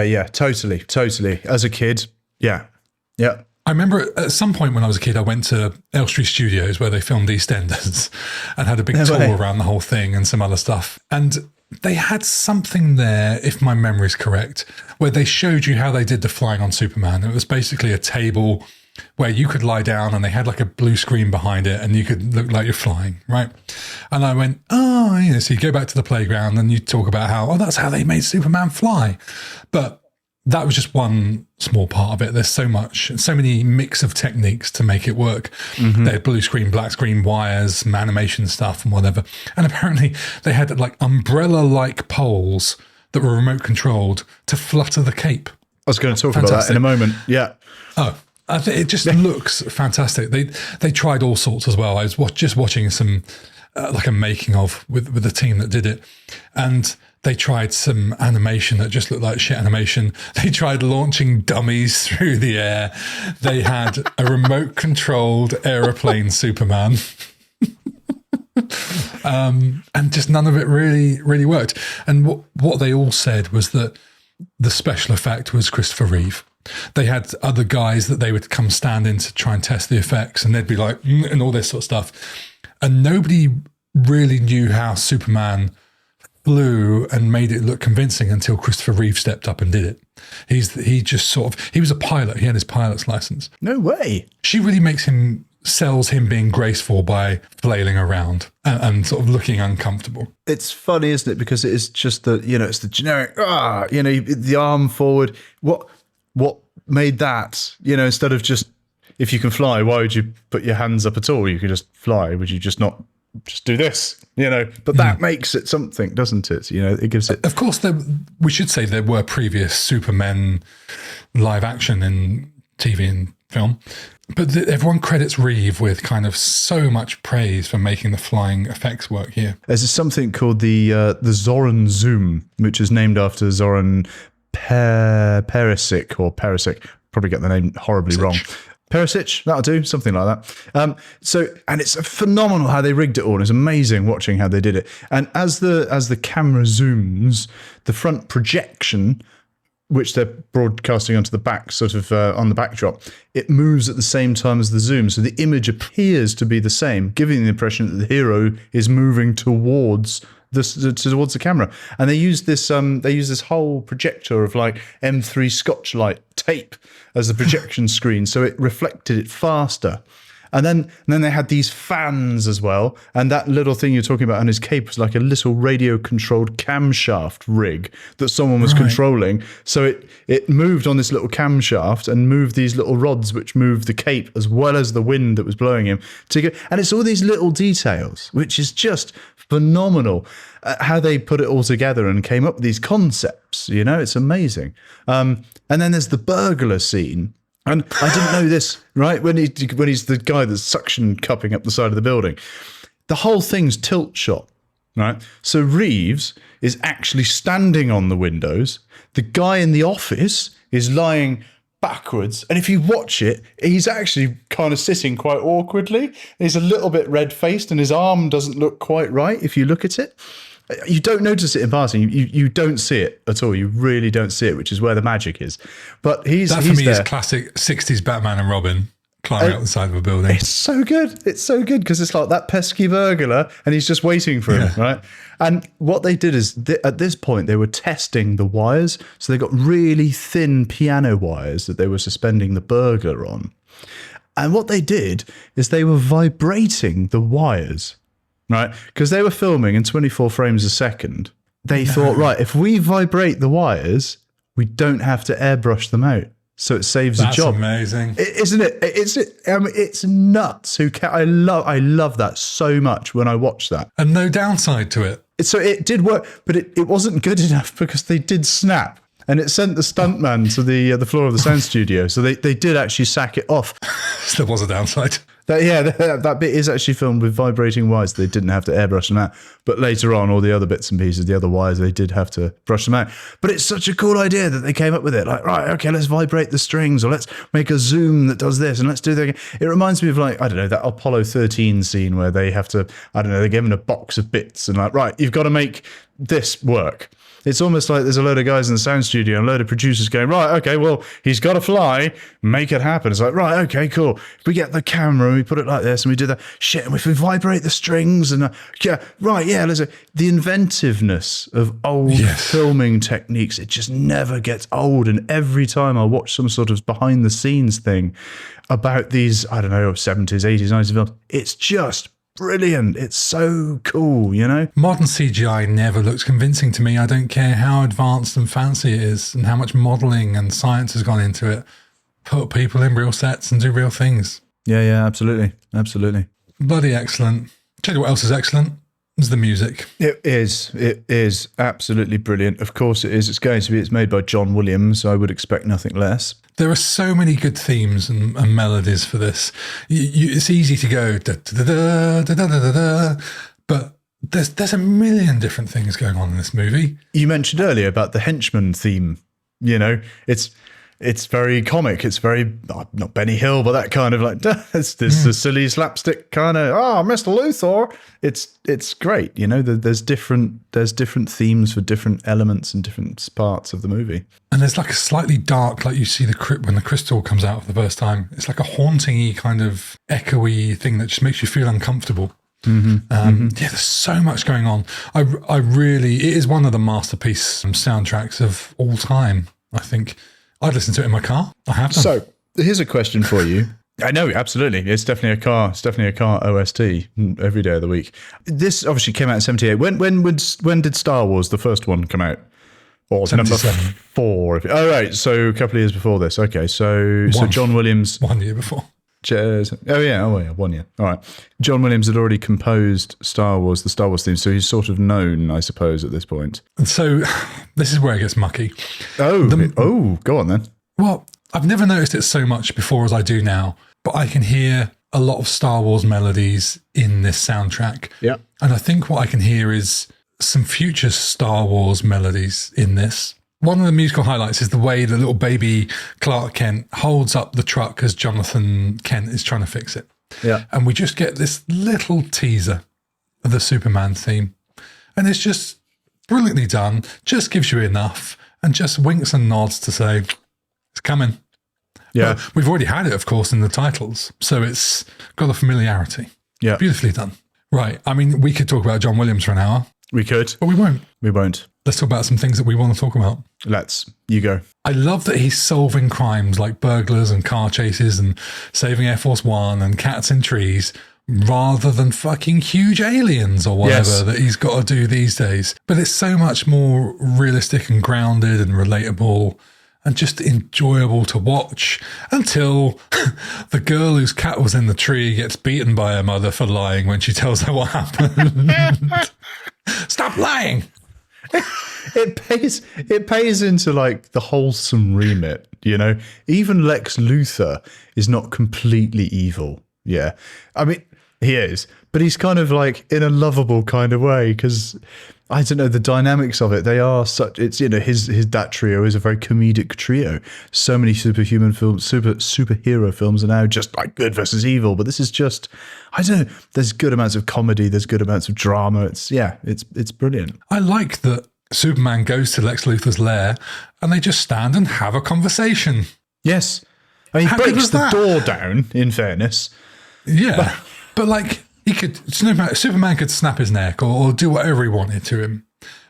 Yeah. Totally. As a kid, yeah.
I remember at some point when I was a kid, I went to Elstree Studios where they filmed EastEnders and had a big tour around the whole thing and some other stuff. And they had something there, if my memory is correct, where they showed you how they did the flying on Superman. It was basically a table where you could lie down and they had like a blue screen behind it and you could look like you're flying, right? And I went, so you go back to the playground and you talk about how, that's how they made Superman fly. But that was just one small part of it. There's so many mix of techniques to make it work. They had blue screen, black screen, wires, animation stuff and whatever. And apparently they had like umbrella-like poles that were remote controlled to flutter the cape.
I was going to talk about that in a moment. Yeah.
It just looks fantastic. They tried all sorts as well. I was just watching some like a making of with the team that did it, and they tried some animation that just looked like shit animation. They tried launching dummies through the air. They had a remote controlled aeroplane Superman. And just none of it really worked. And what they all said was that the special effect was Christopher Reeve. They had other guys that they would come stand in to try and test the effects, and they'd be like, and all this sort of stuff. And nobody really knew how Superman flew and made it look convincing until Christopher Reeve stepped up and did it. He was a pilot. He had his pilot's license.
No way.
She really makes him sells him being graceful by flailing around and sort of looking uncomfortable.
It's funny, isn't it? Because it is just it's the generic, the arm forward. What made that, instead of just, if you can fly, why would you put your hands up at all? You could just fly. Would you just not just do this, But that makes it something, doesn't it? It gives it.
Of course, we should say there were previous Supermen live action in TV and film, but everyone credits Reeve with kind of so much praise for making the flying effects work here.
There's something called the Zoran Zoom, which is named after Zoran Perisic or Perisic. Probably get the name horribly wrong. Perisic, that'll do, something like that. And it's phenomenal how they rigged it all. It's amazing watching how they did it. And as the camera zooms, the front projection, which they're broadcasting onto the back, sort of on the backdrop, it moves at the same time as the zoom. So the image appears to be the same, giving the impression that the hero is moving towards the camera. And they use this whole projector of like M3 Scotchlite tape as the projection screen, so it reflected it faster. And then they had these fans as well, and that little thing you're talking about on his cape was like a little radio-controlled camshaft rig that someone was controlling. So it moved on this little camshaft and moved these little rods, which moved the cape as well as the wind that was blowing him. And it's all these little details, which is just phenomenal. How they put it all together and came up with these concepts, it's amazing. And then there's the burglar scene. And I didn't know this, right? When he's the guy that's suction cupping up the side of the building, the whole thing's tilt shot, right? So Reeves is actually standing on the windows. The guy in the office is lying backwards. And if you watch it, he's actually kind of sitting quite awkwardly. He's a little bit red-faced and his arm doesn't look quite right if you look at it. You don't notice it in passing. You don't see it at all. You really don't see it, which is where the magic is. But he's
for me
there.
is classic 60s Batman and Robin climbing up the side of a building.
It's so good. It's so good because it's like that pesky burglar and he's just waiting for him, right? And what they did is at this point they were testing the wires. So they got really thin piano wires that they were suspending the burglar on. And what they did is they were vibrating the wires. Right, because they were filming in 24 frames a second. They thought, right, if we vibrate the wires, we don't have to airbrush them out, so it saves the job.
That's amazing,
isn't it? It's nuts. I love that so much when I watch that.
And no downside to it.
So it did work, but it wasn't good enough because they did snap. And it sent the stuntman to the floor of the sound studio. So they did actually sack it off.
There was a downside.
That bit is actually filmed with vibrating wires. They didn't have to airbrush them out. But later on, all the other bits and pieces, the other wires, they did have to brush them out. But it's such a cool idea that they came up with it. Like, right, okay, let's vibrate the strings, or let's make a zoom that does this, and let's do that again. It reminds me of, like, I don't know, that Apollo 13 scene where they have to, I don't know, they're given a box of bits and like, right, you've got to make this work. It's almost like there's a load of guys in the sound studio and a load of producers going, right, okay, well, he's got to fly, make it happen. It's like, right, okay, cool. If we get the camera and we put it like this and we do that, shit, and if we vibrate the strings and, the inventiveness of old filming techniques, it just never gets old. And every time I watch some sort of behind the scenes thing about these, I don't know, 70s, 80s, 90s films, it's just brilliant. It's so cool,
Modern CGI never looks convincing to me. I don't care how advanced and fancy it is and how much modelling and science has gone into it. Put people in real sets and do real things.
Yeah, absolutely.
Bloody excellent. Tell you what else is excellent is the music.
It is absolutely brilliant. Of course it is. It's going to be. It's made by John Williams, so I would expect nothing less.
There are so many good themes and melodies for this. It's easy to go da da da da da da da, but there's a million different things going on in this movie.
You mentioned earlier about the henchman theme. It's very comic. It's very not Benny Hill, but that kind of like it's this silly slapstick kind of Mr. Luthor. It's great. There's different themes for different elements and different parts of the movie.
And there's like a slightly dark, like you see when the crystal comes out for the first time. It's like a haunting-y kind of echoey thing that just makes you feel uncomfortable. Yeah, there's so much going on. It is one of the masterpiece soundtracks of all time. I think. I'd listen to it in my car. I have done.
So here's a question for you. I know, absolutely. It's definitely a car. It's definitely a car OST every day of the week. This obviously came out in 78. When did Star Wars, the first one, come out? Or number 4? Oh, right. So a couple of years before this. Okay. So John Williams.
1 year before.
Cheers. Oh yeah. 1 year. All right. John Williams had already composed the Star Wars theme, so he's sort of known, I suppose, at this point.
And so this is where it gets mucky.
Go on then.
Well, I've never noticed it so much before as I do now, but I can hear a lot of Star Wars melodies in this soundtrack.
Yeah.
And I think what I can hear is some future Star Wars melodies in this. One of the musical highlights is the way the little baby Clark Kent holds up the truck as Jonathan Kent is trying to fix it.
Yeah.
And we just get this little teaser of the Superman theme. And it's just brilliantly done, just gives you enough and just winks and nods to say, it's coming.
Yeah.
But we've already had it, of course, in the titles. So it's got a familiarity.
Yeah.
Beautifully done. Right. I mean, we could talk about John Williams for an hour.
We could.
But we won't.
We won't.
Let's talk about some things that we want to talk about.
You go.
I love that he's solving crimes like burglars and car chases and saving Air Force One and cats in trees rather than fucking huge aliens or whatever that he's got to do these days. But it's so much more realistic and grounded and relatable and just enjoyable to watch until the girl whose cat was in the tree gets beaten by her mother for lying when she tells her what happened. Stop lying!
It pays into like the wholesome remit, you know. Even Lex Luthor is not completely evil. Yeah, I mean he is, but he's kind of like in a lovable kind of way because I don't know the dynamics of it. They are such. It's his that trio is a very comedic trio. So many superhuman films, superhero films are now just like good versus evil, but this is just I don't know. There's good amounts of comedy. There's good amounts of drama. It's brilliant.
I like that Superman goes to Lex Luthor's lair and they just stand and have a conversation.
Yes. I mean, he breaks the door down, in fairness.
Yeah. But like, Superman could snap his neck or do whatever he wanted to him.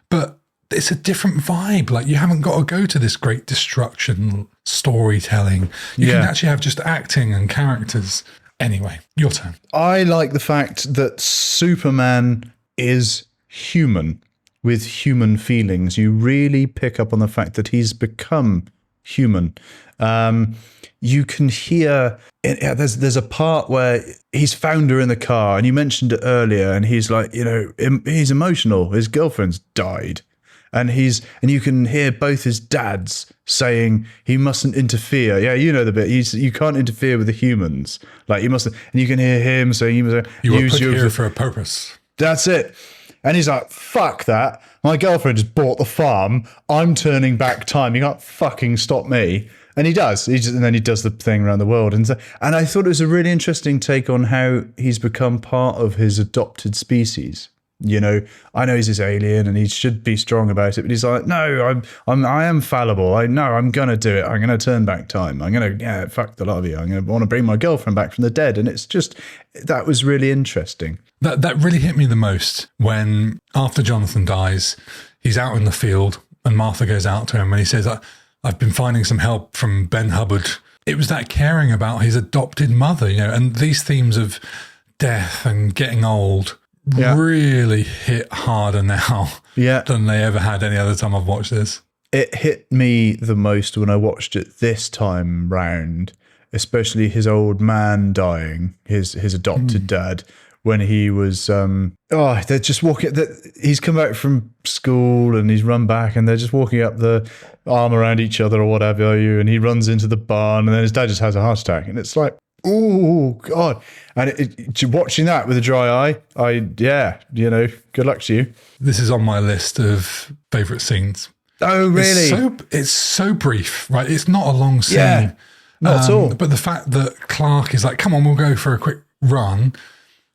But it's a different vibe. Like, you haven't got to go to this great destruction storytelling. You can actually have just acting and characters. Anyway, your turn.
I like the fact that Superman is human with human feelings. You really pick up on the fact that he's become human. You can hear there's a part where he's found her in the car, and you mentioned it earlier, and he's like, he's emotional. His girlfriend's died, and you can hear both his dads saying he mustn't interfere. Yeah, you know the bit. You can't interfere with the humans. Like you mustn't, and you can hear him saying you were
put here for a purpose.
That's it. And he's like, fuck that. My girlfriend just bought the farm. I'm turning back time. You can't fucking stop me. And he does. And then he does the thing around the world. And I thought it was a really interesting take on how he's become part of his adopted species. I know he's this alien and he should be strong about it, but he's like, no, I am fallible. I'm going to do it. I'm going to turn back time. I'm going to, fuck the lot of you. I'm going to want to bring my girlfriend back from the dead. And it's just, that was really interesting.
That really hit me the most when, after Jonathan dies, he's out in the field and Martha goes out to him and he says, I've been finding some help from Ben Hubbard. It was that caring about his adopted mother, and these themes of death and getting old really hit harder now than they ever had any other time I've watched this.
It hit me the most when I watched it this time round, especially his old man dying, his adopted dad, when he was, they're just walking, he's come back from school and he's run back and they're just walking up the arm around each other or whatever, and he runs into the barn and then his dad just has a heart attack. And it's like, oh, God. And watching that with a dry eye, good luck to you.
This is on my list of favourite scenes.
Oh, really?
It's so brief, right? It's not a long scene.
Yeah, not at all.
But the fact that Clark is like, come on, we'll go for a quick run.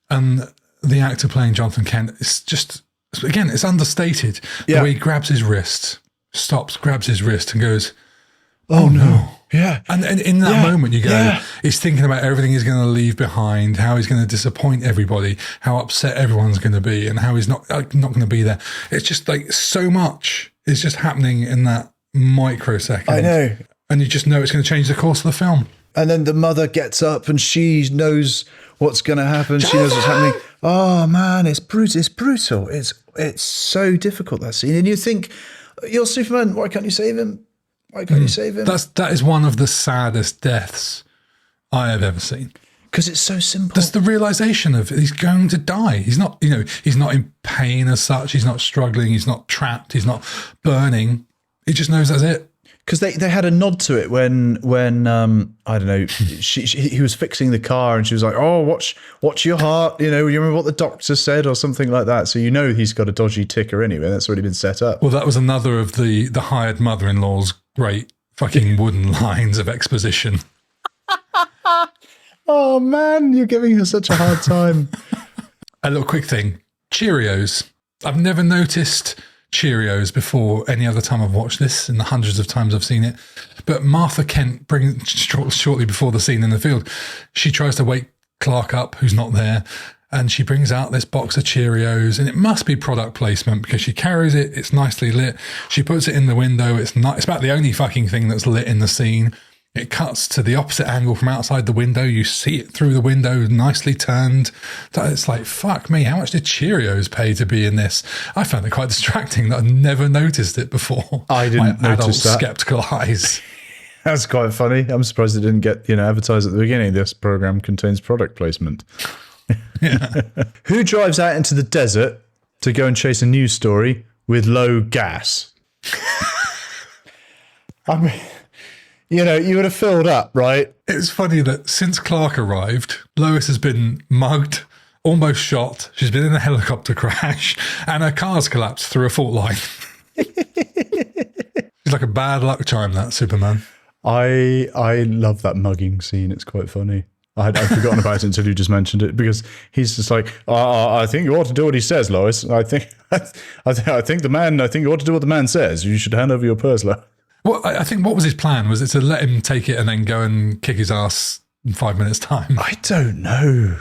And the actor playing Jonathan Kent, it's just, again, it's understated. The way he grabs his wrist, stops, grabs his wrist and goes, oh no.
Yeah.
And in that moment you go, he's thinking about everything he's going to leave behind, how he's going to disappoint everybody, how upset everyone's going to be and how he's not going to be there. It's just like so much is just happening in that microsecond.
I know.
And you just know it's going to change the course of the film.
And then the mother gets up and she knows what's going to happen. She knows what's happening. Oh man, it's brutal. It's brutal. It's so difficult, that scene. And you think, you're Superman. Why can't you save him? Why can't you save him?
That is one of the saddest deaths I have ever seen.
Because it's so simple.
That's the realization of he's going to die. He's not, he's not in pain as such. He's not struggling. He's not trapped. He's not burning. He just knows that's it.
Because they had a nod to it when I don't know, he was fixing the car and she was like, oh, watch your heart. You remember what the doctor said or something like that. So he's got a dodgy ticker anyway. That's already been set up.
Well, that was another of the hired mother-in-law's great fucking wooden lines of exposition.
Oh man, you're giving her such a hard time.
A little quick thing. Cheerios. I've never noticed Cheerios before any other time I've watched this, in the hundreds of times I've seen it. But Martha Kent brings shortly before the scene in the field, she tries to wake Clark up, who's not there, and she brings out this box of Cheerios, and it must be product placement because she carries it. It's nicely lit. She puts it in the window. It's about the only fucking thing that's lit in the scene. It cuts to the opposite angle from outside the window. You see it through the window, nicely turned. It's like, fuck me, how much did Cheerios pay to be in this? I found it quite distracting that I'd never noticed it before.
I didn't notice that.
Skeptical eyes.
That's quite funny. I'm surprised it didn't get advertised at the beginning. This program contains product placement.
Yeah.
Who drives out into the desert to go and chase a news story with low gas? I mean... you would have filled up, right?
It's funny that since Clark arrived, Lois has been mugged, almost shot. She's been in a helicopter crash, and her car's collapsed through a fault line. It's like a bad luck charm, that Superman.
I love that mugging scene. It's quite funny. I'd forgotten about it until you just mentioned it, because he's just like, I think you ought to do what he says, Lois. I think you ought to do what the man says. You should hand over your purse, Lois.
Well, I think what was his plan? Was it to let him take it and then go and kick his ass in 5 minutes' time?
I don't know.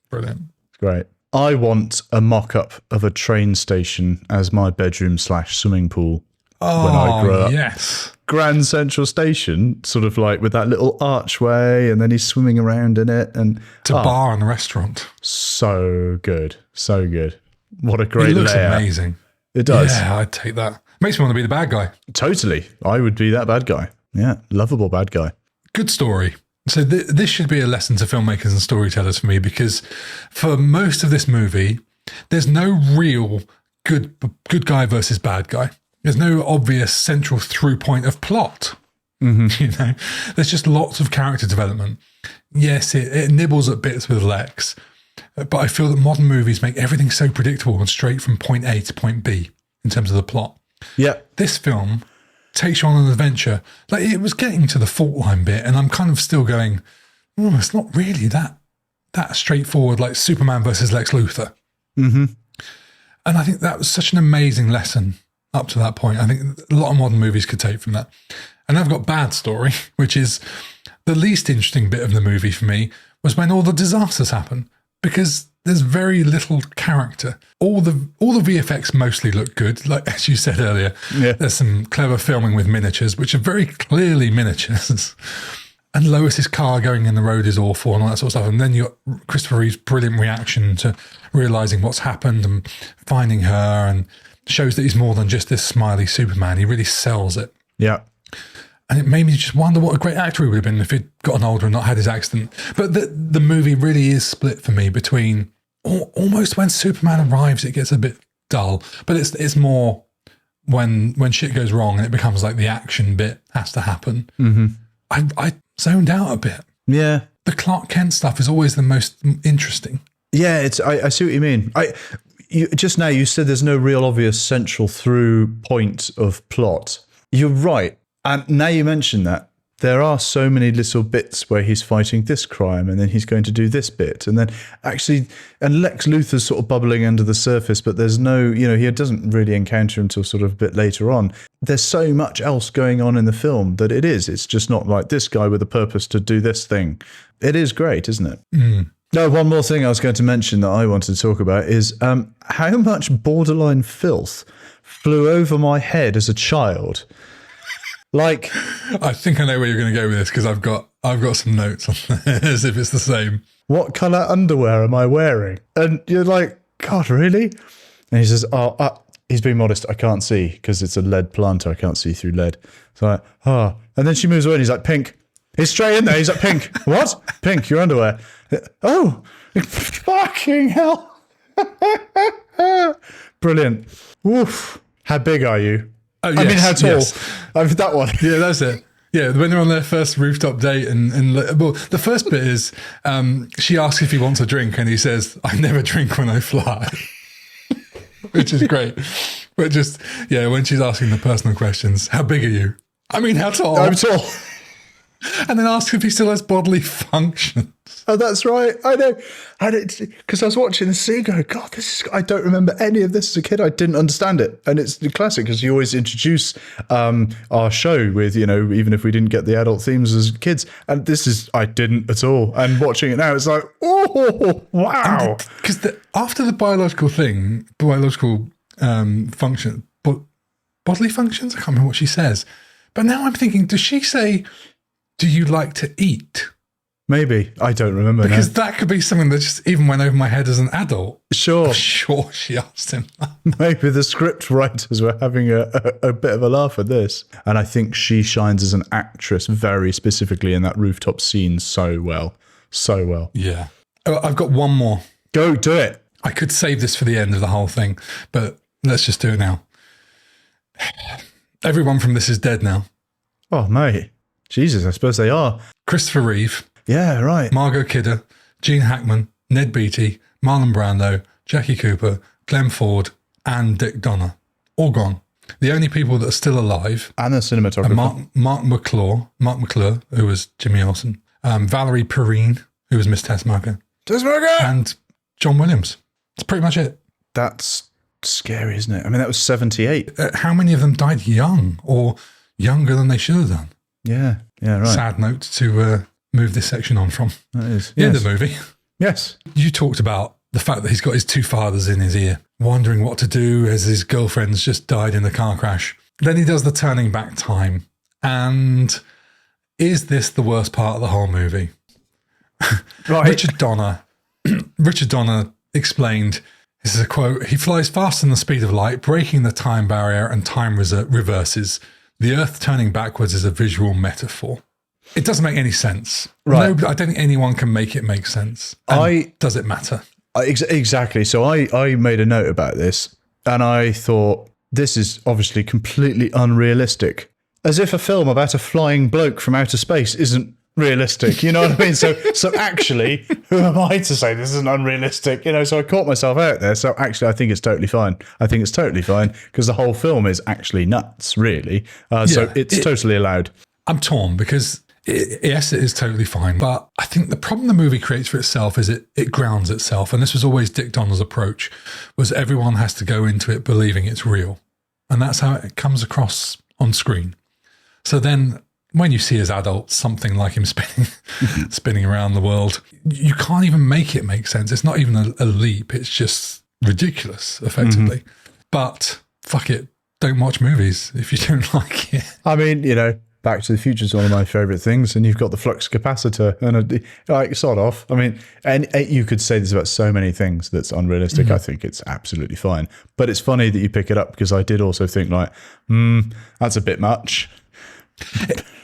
Brilliant.
Great. I want a mock-up of a train station as my bedroom/swimming pool when I grow up.
Yes.
Grand Central Station, sort of like with that little archway, and then he's swimming around in it. And
it's a bar and a restaurant.
So good. So good. What a great layout.
It looks amazing.
It does.
Yeah, I'd take that. Makes me want to be the bad guy.
Totally. I would be that bad guy. Yeah, lovable bad guy.
Good story. So this should be a lesson to filmmakers and storytellers for me, because for most of this movie, there's no real good guy versus bad guy. There's no obvious central through point of plot. Mm-hmm. There's just lots of character development. Yes, it nibbles at bits with Lex, but I feel that modern movies make everything so predictable and straight from point A to point B in terms of the plot.
Yeah.
This film takes you on an adventure. Like, it was getting to the fault line bit, and I'm kind of still going, it's not really that straightforward, like Superman versus Lex Luthor.
Mm-hmm.
And I think that was such an amazing lesson up to that point. I think a lot of modern movies could take from that. And I've got bad story, which is the least interesting bit of the movie for me, was when all the disasters happen, because there's very little character. All the VFX mostly look good. Like, as you said earlier, There's some clever filming with miniatures, which are very clearly miniatures. And Lois's car going in the road is awful and all that sort of stuff. And then you got Christopher Reeve's brilliant reaction to realizing what's happened and finding her, and shows that he's more than just this smiley Superman. He really sells it.
Yeah.
And it made me just wonder what a great actor he would have been if he'd gotten older and not had his accident. But the movie really is split for me between almost when Superman arrives, it gets a bit dull. But it's more when shit goes wrong and it becomes like the action bit has to happen.
Mm-hmm.
I zoned out a bit.
Yeah.
The Clark Kent stuff is always the most interesting.
Yeah, I see what you mean. Just now you said there's no real obvious central through point of plot. You're right. And now you mention that, there are so many little bits where he's fighting this crime and then he's going to do this bit. And then and Lex Luthor's sort of bubbling under the surface, but there's no, he doesn't really encounter him until sort of a bit later on. There's so much else going on in the film that it's just not like this guy with a purpose to do this thing. It is great, isn't it?
Mm.
No, one more thing I was going to mention that I wanted to talk about is how much borderline filth flew over my head as a child Like,
I think I know where you're going to go with this because I've got some notes on this if it's the same.
what colour underwear am I wearing? And you're like, God, really? And he says, he's being modest. I can't see because it's a lead planter. I can't see through lead. So like, and then she moves away and he's like, pink. He's straight in there. He's like, pink. What? Pink, your underwear. Oh, fucking hell. Brilliant. Woof. How big are you?
Oh,
I mean, how tall?
Yes.
I mean, that one.
Yeah, that's it. Yeah, when they're on their first rooftop date, and well, the first bit is she asks if he wants a drink, and he says, "I never drink when I fly," which is great. But just when she's asking the personal questions, how big are you? I mean, how tall?
I'm tall.
And then asks if he still has bodily functions.
Oh, that's right. I know. Because I was watching the scene going, God, I don't remember any of this as a kid. I didn't understand it. And it's the classic because you always introduce our show with, even if we didn't get the adult themes as kids. And I didn't at all. And watching it now, it's like, oh, wow.
Because after the biological function, bodily functions, I can't remember what she says. But now I'm thinking, does she say, do you like to eat?
Maybe. I don't remember.
Because that could be something that just even went over my head as an adult.
Sure.
I'm sure she asked him that.
Maybe the script writers were having a bit of a laugh at this. And I think she shines as an actress very specifically in that rooftop scene so well. So well.
Yeah. Oh, I've got one more.
Go, do it.
I could save this for the end of the whole thing, but let's just do it now. Everyone from this is dead now.
Oh, mate. Jesus, I suppose they are.
Christopher Reeve.
Yeah, right.
Margot Kidder, Gene Hackman, Ned Beatty, Marlon Brando, Jackie Cooper, Glenn Ford, and Dick Donner. All gone. The only people that are still alive
and the cinematographer.
Mark McClure, who was Jimmy Olsen. Valerie Perrine, who was Miss Tessmacher. And John Williams. That's pretty much it.
That's scary, isn't it? I mean, that was 78.
How many of them died young or younger than they should have done?
Yeah, right.
Sad note to move this section on from.
That is.
The end of the movie.
Yes.
You talked about the fact that he's got his two fathers in his ear, wondering what to do as his girlfriend's just died in the car crash. Then he does the turning back time. And is this the worst part of the whole movie?
Right.
Richard Donner explained, this is a quote, "He flies faster than the speed of light, breaking the time barrier and time reverses. The Earth turning backwards is a visual metaphor." It doesn't make any sense.
Right.
No, I don't think anyone can make it make sense. Does it matter?
Exactly. So I made a note about this and I thought, this is obviously completely unrealistic. As if a film about a flying bloke from outer space isn't realistic. You know what I mean? So actually, who am I to say this isn't unrealistic? So I caught myself out there. So actually, I think it's totally fine. I think it's totally fine because the whole film is actually nuts, really. So it's totally allowed. I'm
torn because yes, it is totally fine. But I think the problem the movie creates for itself is it grounds itself. And this was always Dick Donner's approach, was everyone has to go into it believing it's real. And that's how it comes across on screen. So then when you see as adults something like him spinning around the world, you can't even make it make sense. It's not even a leap. It's just ridiculous, effectively. But fuck it. Don't watch movies if you don't like it.
I mean, Back to the Future is one of my favourite things, and you've got the flux capacitor, and sod off. I mean, and you could say this about so many things that's unrealistic. Mm-hmm. I think it's absolutely fine. But it's funny that you pick it up because I did also think that's a bit much.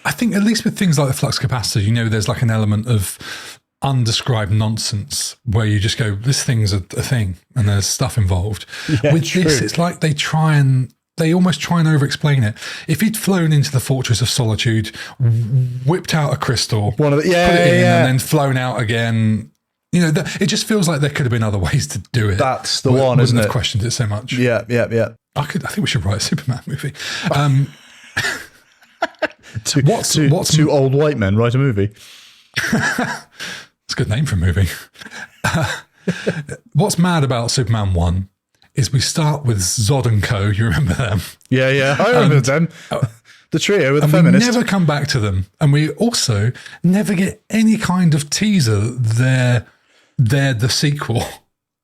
I think at least with things like the flux capacitor, there's like an element of undescribed nonsense where you just go, this thing's a thing and there's stuff involved. Yeah, with true. This, it's like they almost try and over-explain it. If he'd flown into the Fortress of Solitude, whipped out a crystal, put it in, and then flown out again, it just feels like there could have been other ways to do it.
That's the one, isn't it?
I've questioned it so much.
Yeah.
I think we should write a Superman movie.
Two old white men write a movie.
It's a good name for a movie. What's mad about Superman 1 is we start with Zod and Co. You remember them? Yeah. I remember them. The trio with the feminists. We never come back to them. And we also never get any kind of teaser they're the sequel.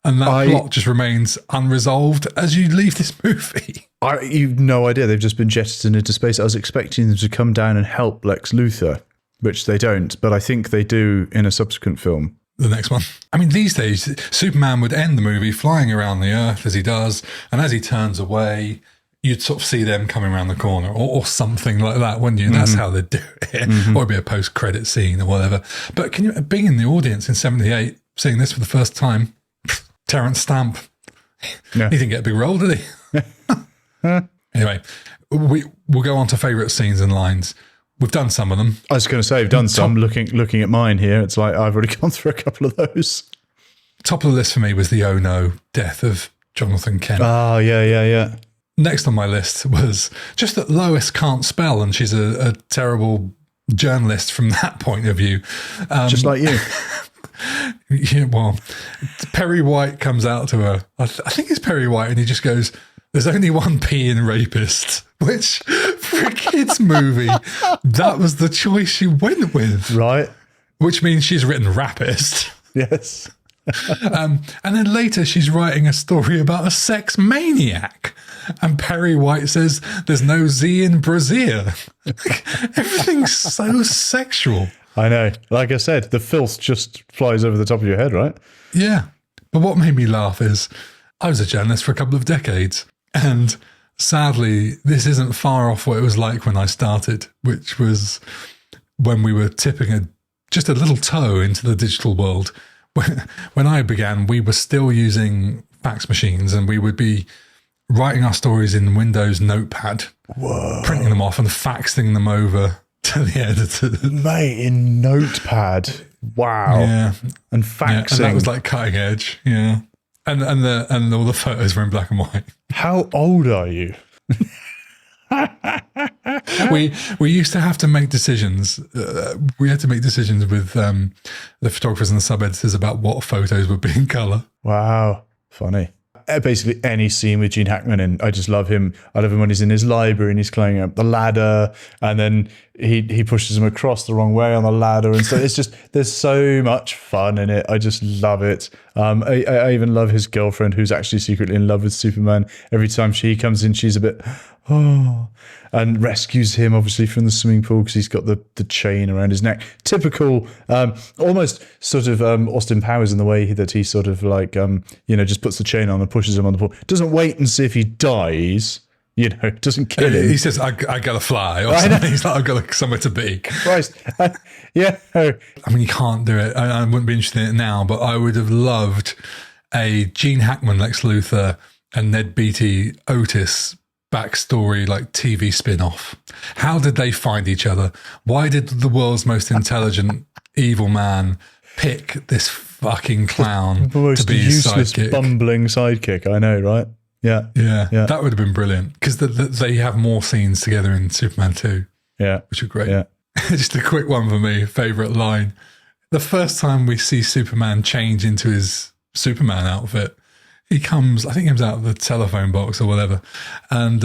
And that plot just remains unresolved as you leave this movie.
You've no idea. They've just been jettisoned into space. I was expecting them to come down and help Lex Luthor, which they don't, but I think they do in a subsequent film.
The next one. I mean, these days, Superman would end the movie flying around the Earth as he does, and as he turns away, you'd sort of see them coming around the corner or something like that, wouldn't you? That's how they'd do it. Or it'd be a post-credit scene or whatever. But can you, being in the audience in 78, seeing this for the first time, Terrence Stamp, he didn't get a big role, did he? Anyway, we'll go on to favourite scenes and lines. We've done some of them.
I was going to say, we've done some. Looking at mine here, it's like I've already gone through a couple of those. Top
of the list for me was the Oh No death of Jonathan Kent.
Oh, yeah.
Next on my list was just that Lois can't spell and she's a terrible journalist from that point of view.
Just like you.
Yeah, well, Perry White comes out to her. I think it's Perry White, and he just goes, "There's only one P in rapist," which, for a kid's movie, that was the choice she went with.
Right.
Which means she's written rapist.
Yes.
And then later she's writing a story about a sex maniac. And Perry White says, "There's no Z in brassiere." Everything's so sexual.
I know. Like I said, the filth just flies over the top of your head, right?
Yeah. But what made me laugh is I was a journalist for a couple of decades. And sadly, this isn't far off what it was like when I started, which was when we were tipping just a little toe into the digital world. When I began, we were still using fax machines, and we would be writing our stories in Windows Notepad, printing them off and faxing them over to the editor.
Mate, in Notepad. Wow.
Yeah.
And faxing. Yeah,
and that was like cutting edge. Yeah. And all the photos were in black and white. How
old are you?
We used to have to make decisions. We had to make decisions with the photographers and the sub-editors about what photos would be in colour.
Wow. Funny. Basically any scene with Gene Hackman in, I just love him. I love him when he's in his library and he's climbing up the ladder, and then he pushes him across the wrong way on the ladder, and so it's just, there's so much fun in it. I just love it. I even love his girlfriend, who's actually secretly in love with Superman. Every time she comes in, she's a bit and rescues him, obviously, from the swimming pool because he's got the chain around his neck. Typical, almost sort of Austin Powers in the way that he sort of like, just puts the chain on and pushes him on the pool. Doesn't wait and see if he dies, doesn't kill him.
He says, I gotta fly, or something. He's like, I've got somewhere to be.
Christ. Yeah.
I mean, you can't do it. I wouldn't be interested in it now, but I would have loved a Gene Hackman, Lex Luthor, and Ned Beatty, Otis backstory, like TV spin-off. How did they find each other? Why did the world's most intelligent evil man pick this fucking clown to be his sidekick?
Bumbling sidekick, I know, right? Yeah.
That would have been brilliant, because they have more scenes together in Superman 2.
Yeah.
Which are great.
Yeah.
Just a quick one for me, favourite line. The first time we see Superman change into his Superman outfit, he comes out of the telephone box or whatever, and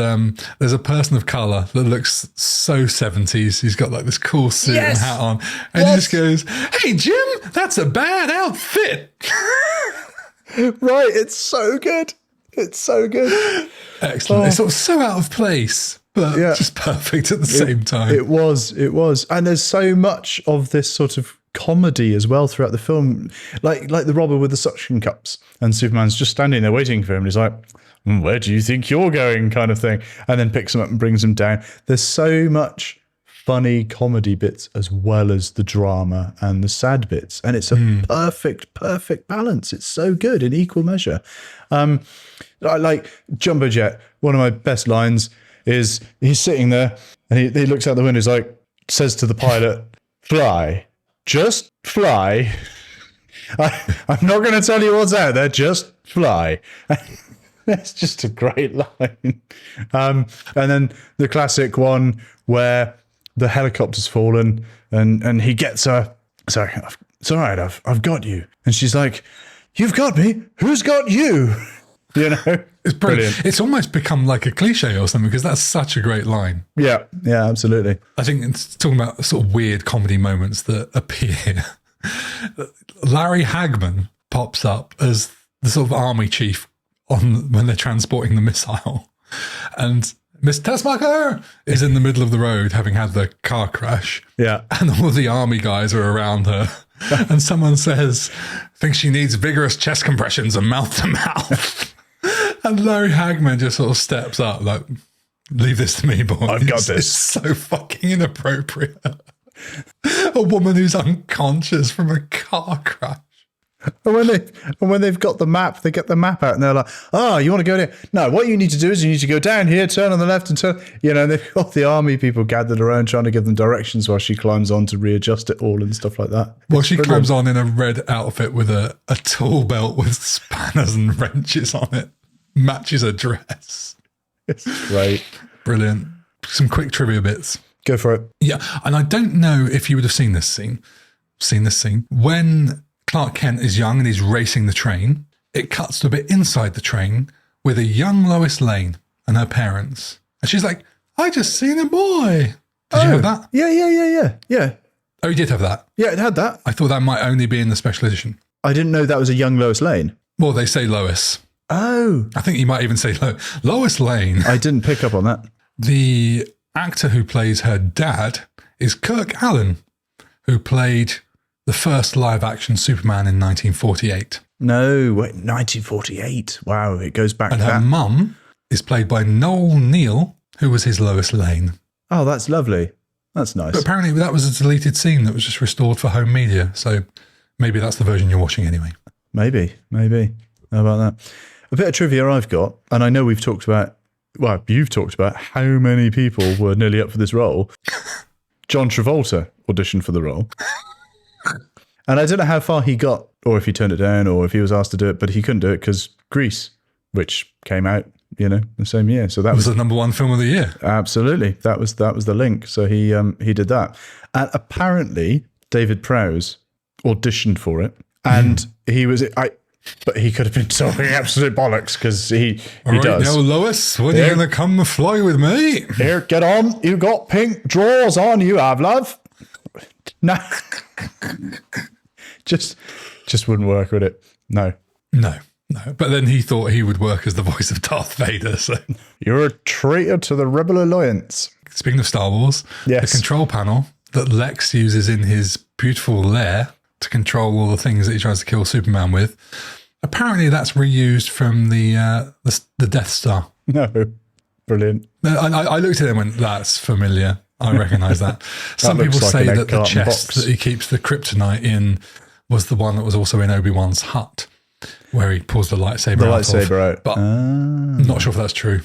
there's a person of colour that looks so 70s. He's got like this cool suit and hat on, and he just goes, "Hey, Jim, that's a bad outfit."
Right, it's so good. It's so good.
Excellent. It's sort of so out of place, but just perfect at the same time.
It was. And there's so much of this sort of comedy as well throughout the film, like the robber with the suction cups, and Superman's just standing there waiting for him, and he's like, "Where do you think you're going?" kind of thing, and then picks him up and brings him down. There's so much funny comedy bits as well as the drama and the sad bits, and it's a perfect balance. It's so good in equal measure. Like Jumbo Jet, one of my best lines is he's sitting there and he looks out the window, he's like, says to the pilot, "Fly. Just fly. I'm not going to tell you what's out there. Just fly." That's just a great line. And then the classic one where the helicopter's fallen and he gets her. "Sorry, it's all right. I've got you." And she's like, "You've got me. Who's got you?" It's brilliant.
It's almost become like a cliche or something, because that's such a great line.
Yeah, absolutely.
I think it's talking about sort of weird comedy moments that appear. Larry Hagman pops up as the sort of army chief on when they're transporting the missile. And Miss Tessmacher is in the middle of the road having had the car crash.
Yeah.
And all the army guys are around her. And someone says, thinks she needs vigorous chest compressions and mouth to mouth. And Larry Hagman just sort of steps up like, leave this to me, boy.
I've got this.
It's so fucking inappropriate. A woman who's unconscious from a car crash.
And when they've got the map, they get the map out and they're like, oh, you want to go there? No, what you need to do is you need to go down here, turn on the left and turn, and they've got the army people gathered around trying to give them directions while she climbs on to readjust it all and stuff like that.
Well, she climbs on in a red outfit with a tool belt with spanners and wrenches on it. Matches her dress.
It's great.
Brilliant. Some quick trivia bits.
Go for it.
Yeah, and I don't know if you would have seen this scene. When Clark Kent is young and he's racing the train, it cuts to a bit inside the train with a young Lois Lane and her parents. And she's like, I just seen a boy. Did you have that?
Yeah.
Oh, you did have that?
Yeah, it had that.
I thought that might only be in the special edition.
I didn't know that was a young Lois Lane.
Well, they say Lois.
Oh.
I think you might even say Lois Lane.
I didn't pick up on that.
The actor who plays her dad is Kirk Allen, who played the first live-action Superman in 1948.
No, wait, 1948. Wow, it goes back
and
to that.
And her mum is played by Noel Neal, who was his Lois Lane.
Oh, that's lovely. That's nice.
But apparently that was a deleted scene that was just restored for home media. So maybe that's the version you're watching anyway.
Maybe. How about that? A bit of trivia I've got, and I know we've talked about, well, you've talked about how many people were nearly up for this role. John Travolta auditioned for the role. And I don't know how far he got, or if he turned it down, or if he was asked to do it, but he couldn't do it because Grease, which came out, the same year. So that was
the number one film of the year.
Absolutely, that was the link. So he did that, and apparently David Prowse auditioned for it, and but he could have been talking absolute bollocks because he does.
Now, Lois, when are you going to come fly with me?
Here, get on. You got pink drawers on. You have, love. No. Just wouldn't work with it. No. But then he thought he would work as the voice of Darth Vader. So you're a traitor to the Rebel Alliance.
Speaking of Star Wars,
yes.
The control panel that Lex uses in his beautiful lair to control all the things that he tries to kill Superman with. Apparently, that's reused from the Death Star.
No, brilliant.
I looked at it and went, "That's familiar. I recognise that." Some people say that the chest that he keeps the kryptonite in was the one that was also in Obi-Wan's hut, where he pulls the lightsaber out. But I'm not sure if that's true.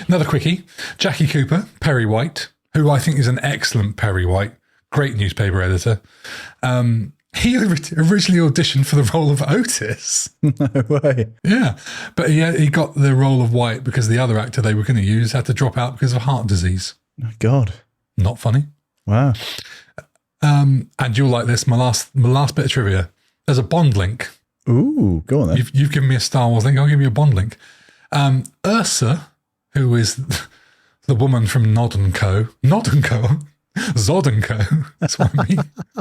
Another quickie: Jackie Cooper, Perry White, who I think is an excellent Perry White, great newspaper editor. He originally auditioned for the role of Otis.
No way.
Yeah. But he got the role of White because the other actor they were going to use had to drop out because of heart disease.
Oh, God.
Not funny.
Wow.
And you'll like this, my last bit of trivia. There's a Bond link.
Ooh, go on then.
You've given me a Star Wars link, I'll give you a Bond link. Ursa, who is the woman from Nod & Co. Zod & Co. That's what I mean.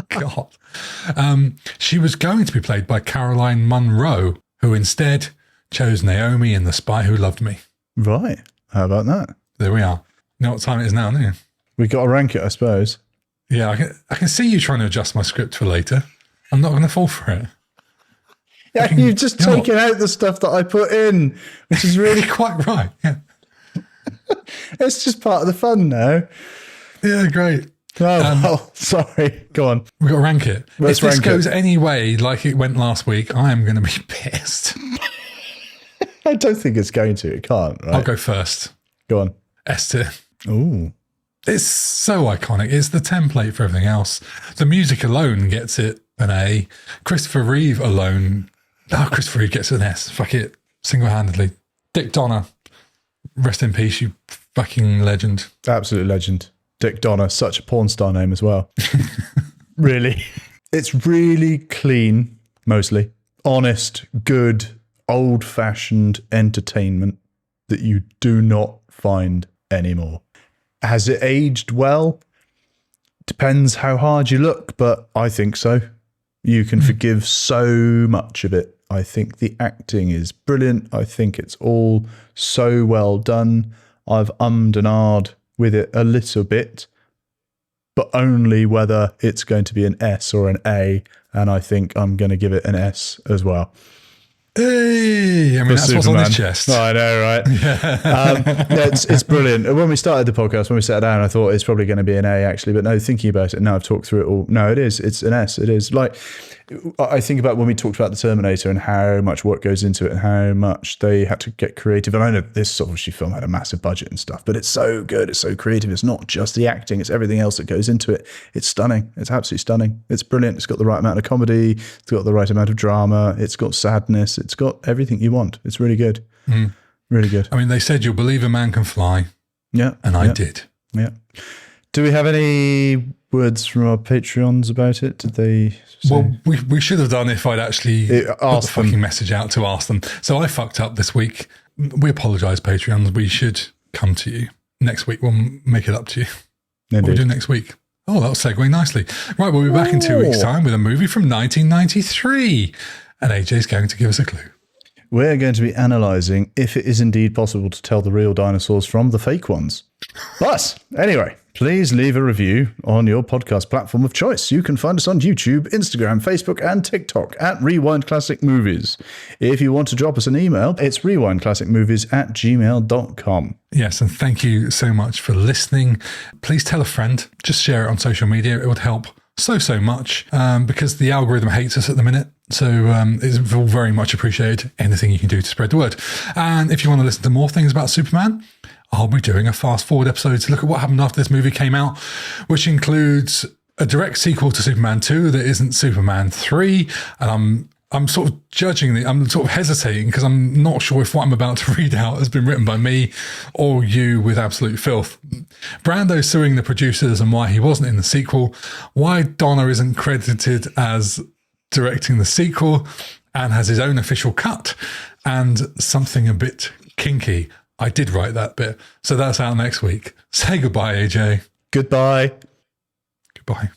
God. She was going to be played by Caroline Munro, who instead chose Naomi in The Spy Who Loved Me.
Right. How about that?
There we are. You know what time it is now, don't you?
We got to rank it, I suppose.
Yeah, I can see you trying to adjust my script for later. I'm not going to fall for it.
Yeah, you've just taken out the stuff that I put in, which is really
quite right. Yeah.
It's just part of the fun now.
Yeah, great.
Oh, well, sorry. Go on.
We've got to rank it.
Let's
if this
rank
goes
it.
any way like it went last week, I am going to be pissed.
I don't think it's going to. It can't, right?
I'll go first.
Go on.
S tier.
Ooh.
It's so iconic. It's the template for everything else. The music alone gets it an A. Christopher Reeve alone. Oh, Christopher Reeve gets an S. Fuck it. Single-handedly. Dick Donner. Rest in peace, you fucking legend.
Absolute legend. Dick Donner, such a porn star name as well. Really. It's really clean, mostly. Honest, good, old-fashioned entertainment that you do not find anymore. Has it aged well? Depends how hard you look, but I think so. You can forgive so much of it I think the acting is brilliant. I think it's all so well done. I've ummed and ahed with it a little bit, but only whether it's going to be an S or an A. And I think I'm going to give it an S as well.
Hey, I mean, that's Superman. What's on his chest.
Oh, I know, right? Yeah. It's brilliant. When we started the podcast, when we sat down, I thought it's probably going to be an A, actually. But no, thinking about it, now I've talked through it all. No, it is. It's an S. It is. Like, I think about when we talked about the Terminator and how much work goes into it and how much they had to get creative. And I know this obviously film had a massive budget and stuff, but it's so good. It's so creative. It's not just the acting. It's everything else that goes into it. It's stunning. It's absolutely stunning. It's brilliant. It's got the right amount of comedy. It's got the right amount of drama. It's got sadness. It's got everything you want. It's really good. Really good.
I mean, they said you'll believe a man can fly.
Yeah.
And I did.
Yeah. Do we have any words from our Patreons about it? Did they say?
Well, we should have done if I'd actually put the fucking message out to ask them. So I fucked up this week. We apologise, Patreons. We should come to you. Next week, we'll make it up to you.
Indeed.
What we do next week. Oh, that'll segue nicely. Right, we'll be back in 2 weeks' time with a movie from 1993. And AJ's going to give us a clue.
We're going to be analysing if it is indeed possible to tell the real dinosaurs from the fake ones. But anyway, please leave a review on your podcast platform of choice. You can find us on YouTube, Instagram, Facebook, and TikTok at Rewind Classic Movies. If you want to drop us an email, it's rewindclassicmovies@gmail.com.
Yes, and thank you so much for listening. Please tell a friend. Just share it on social media. It would help so much because the algorithm hates us at the minute. So it's very much appreciated. Anything you can do to spread the word. And if you want to listen to more things about Superman, I'll be doing a fast forward episode to look at what happened after this movie came out, which includes a direct sequel to Superman 2 that isn't Superman 3. And I'm sort of I'm sort of hesitating because I'm not sure if what I'm about to read out has been written by me or you with absolute filth. Brando suing the producers and why he wasn't in the sequel, why Donna isn't credited as directing the sequel and has his own official cut, and something a bit kinky. I did write that bit. So that's out next week. Say goodbye, AJ.
Goodbye.
Goodbye.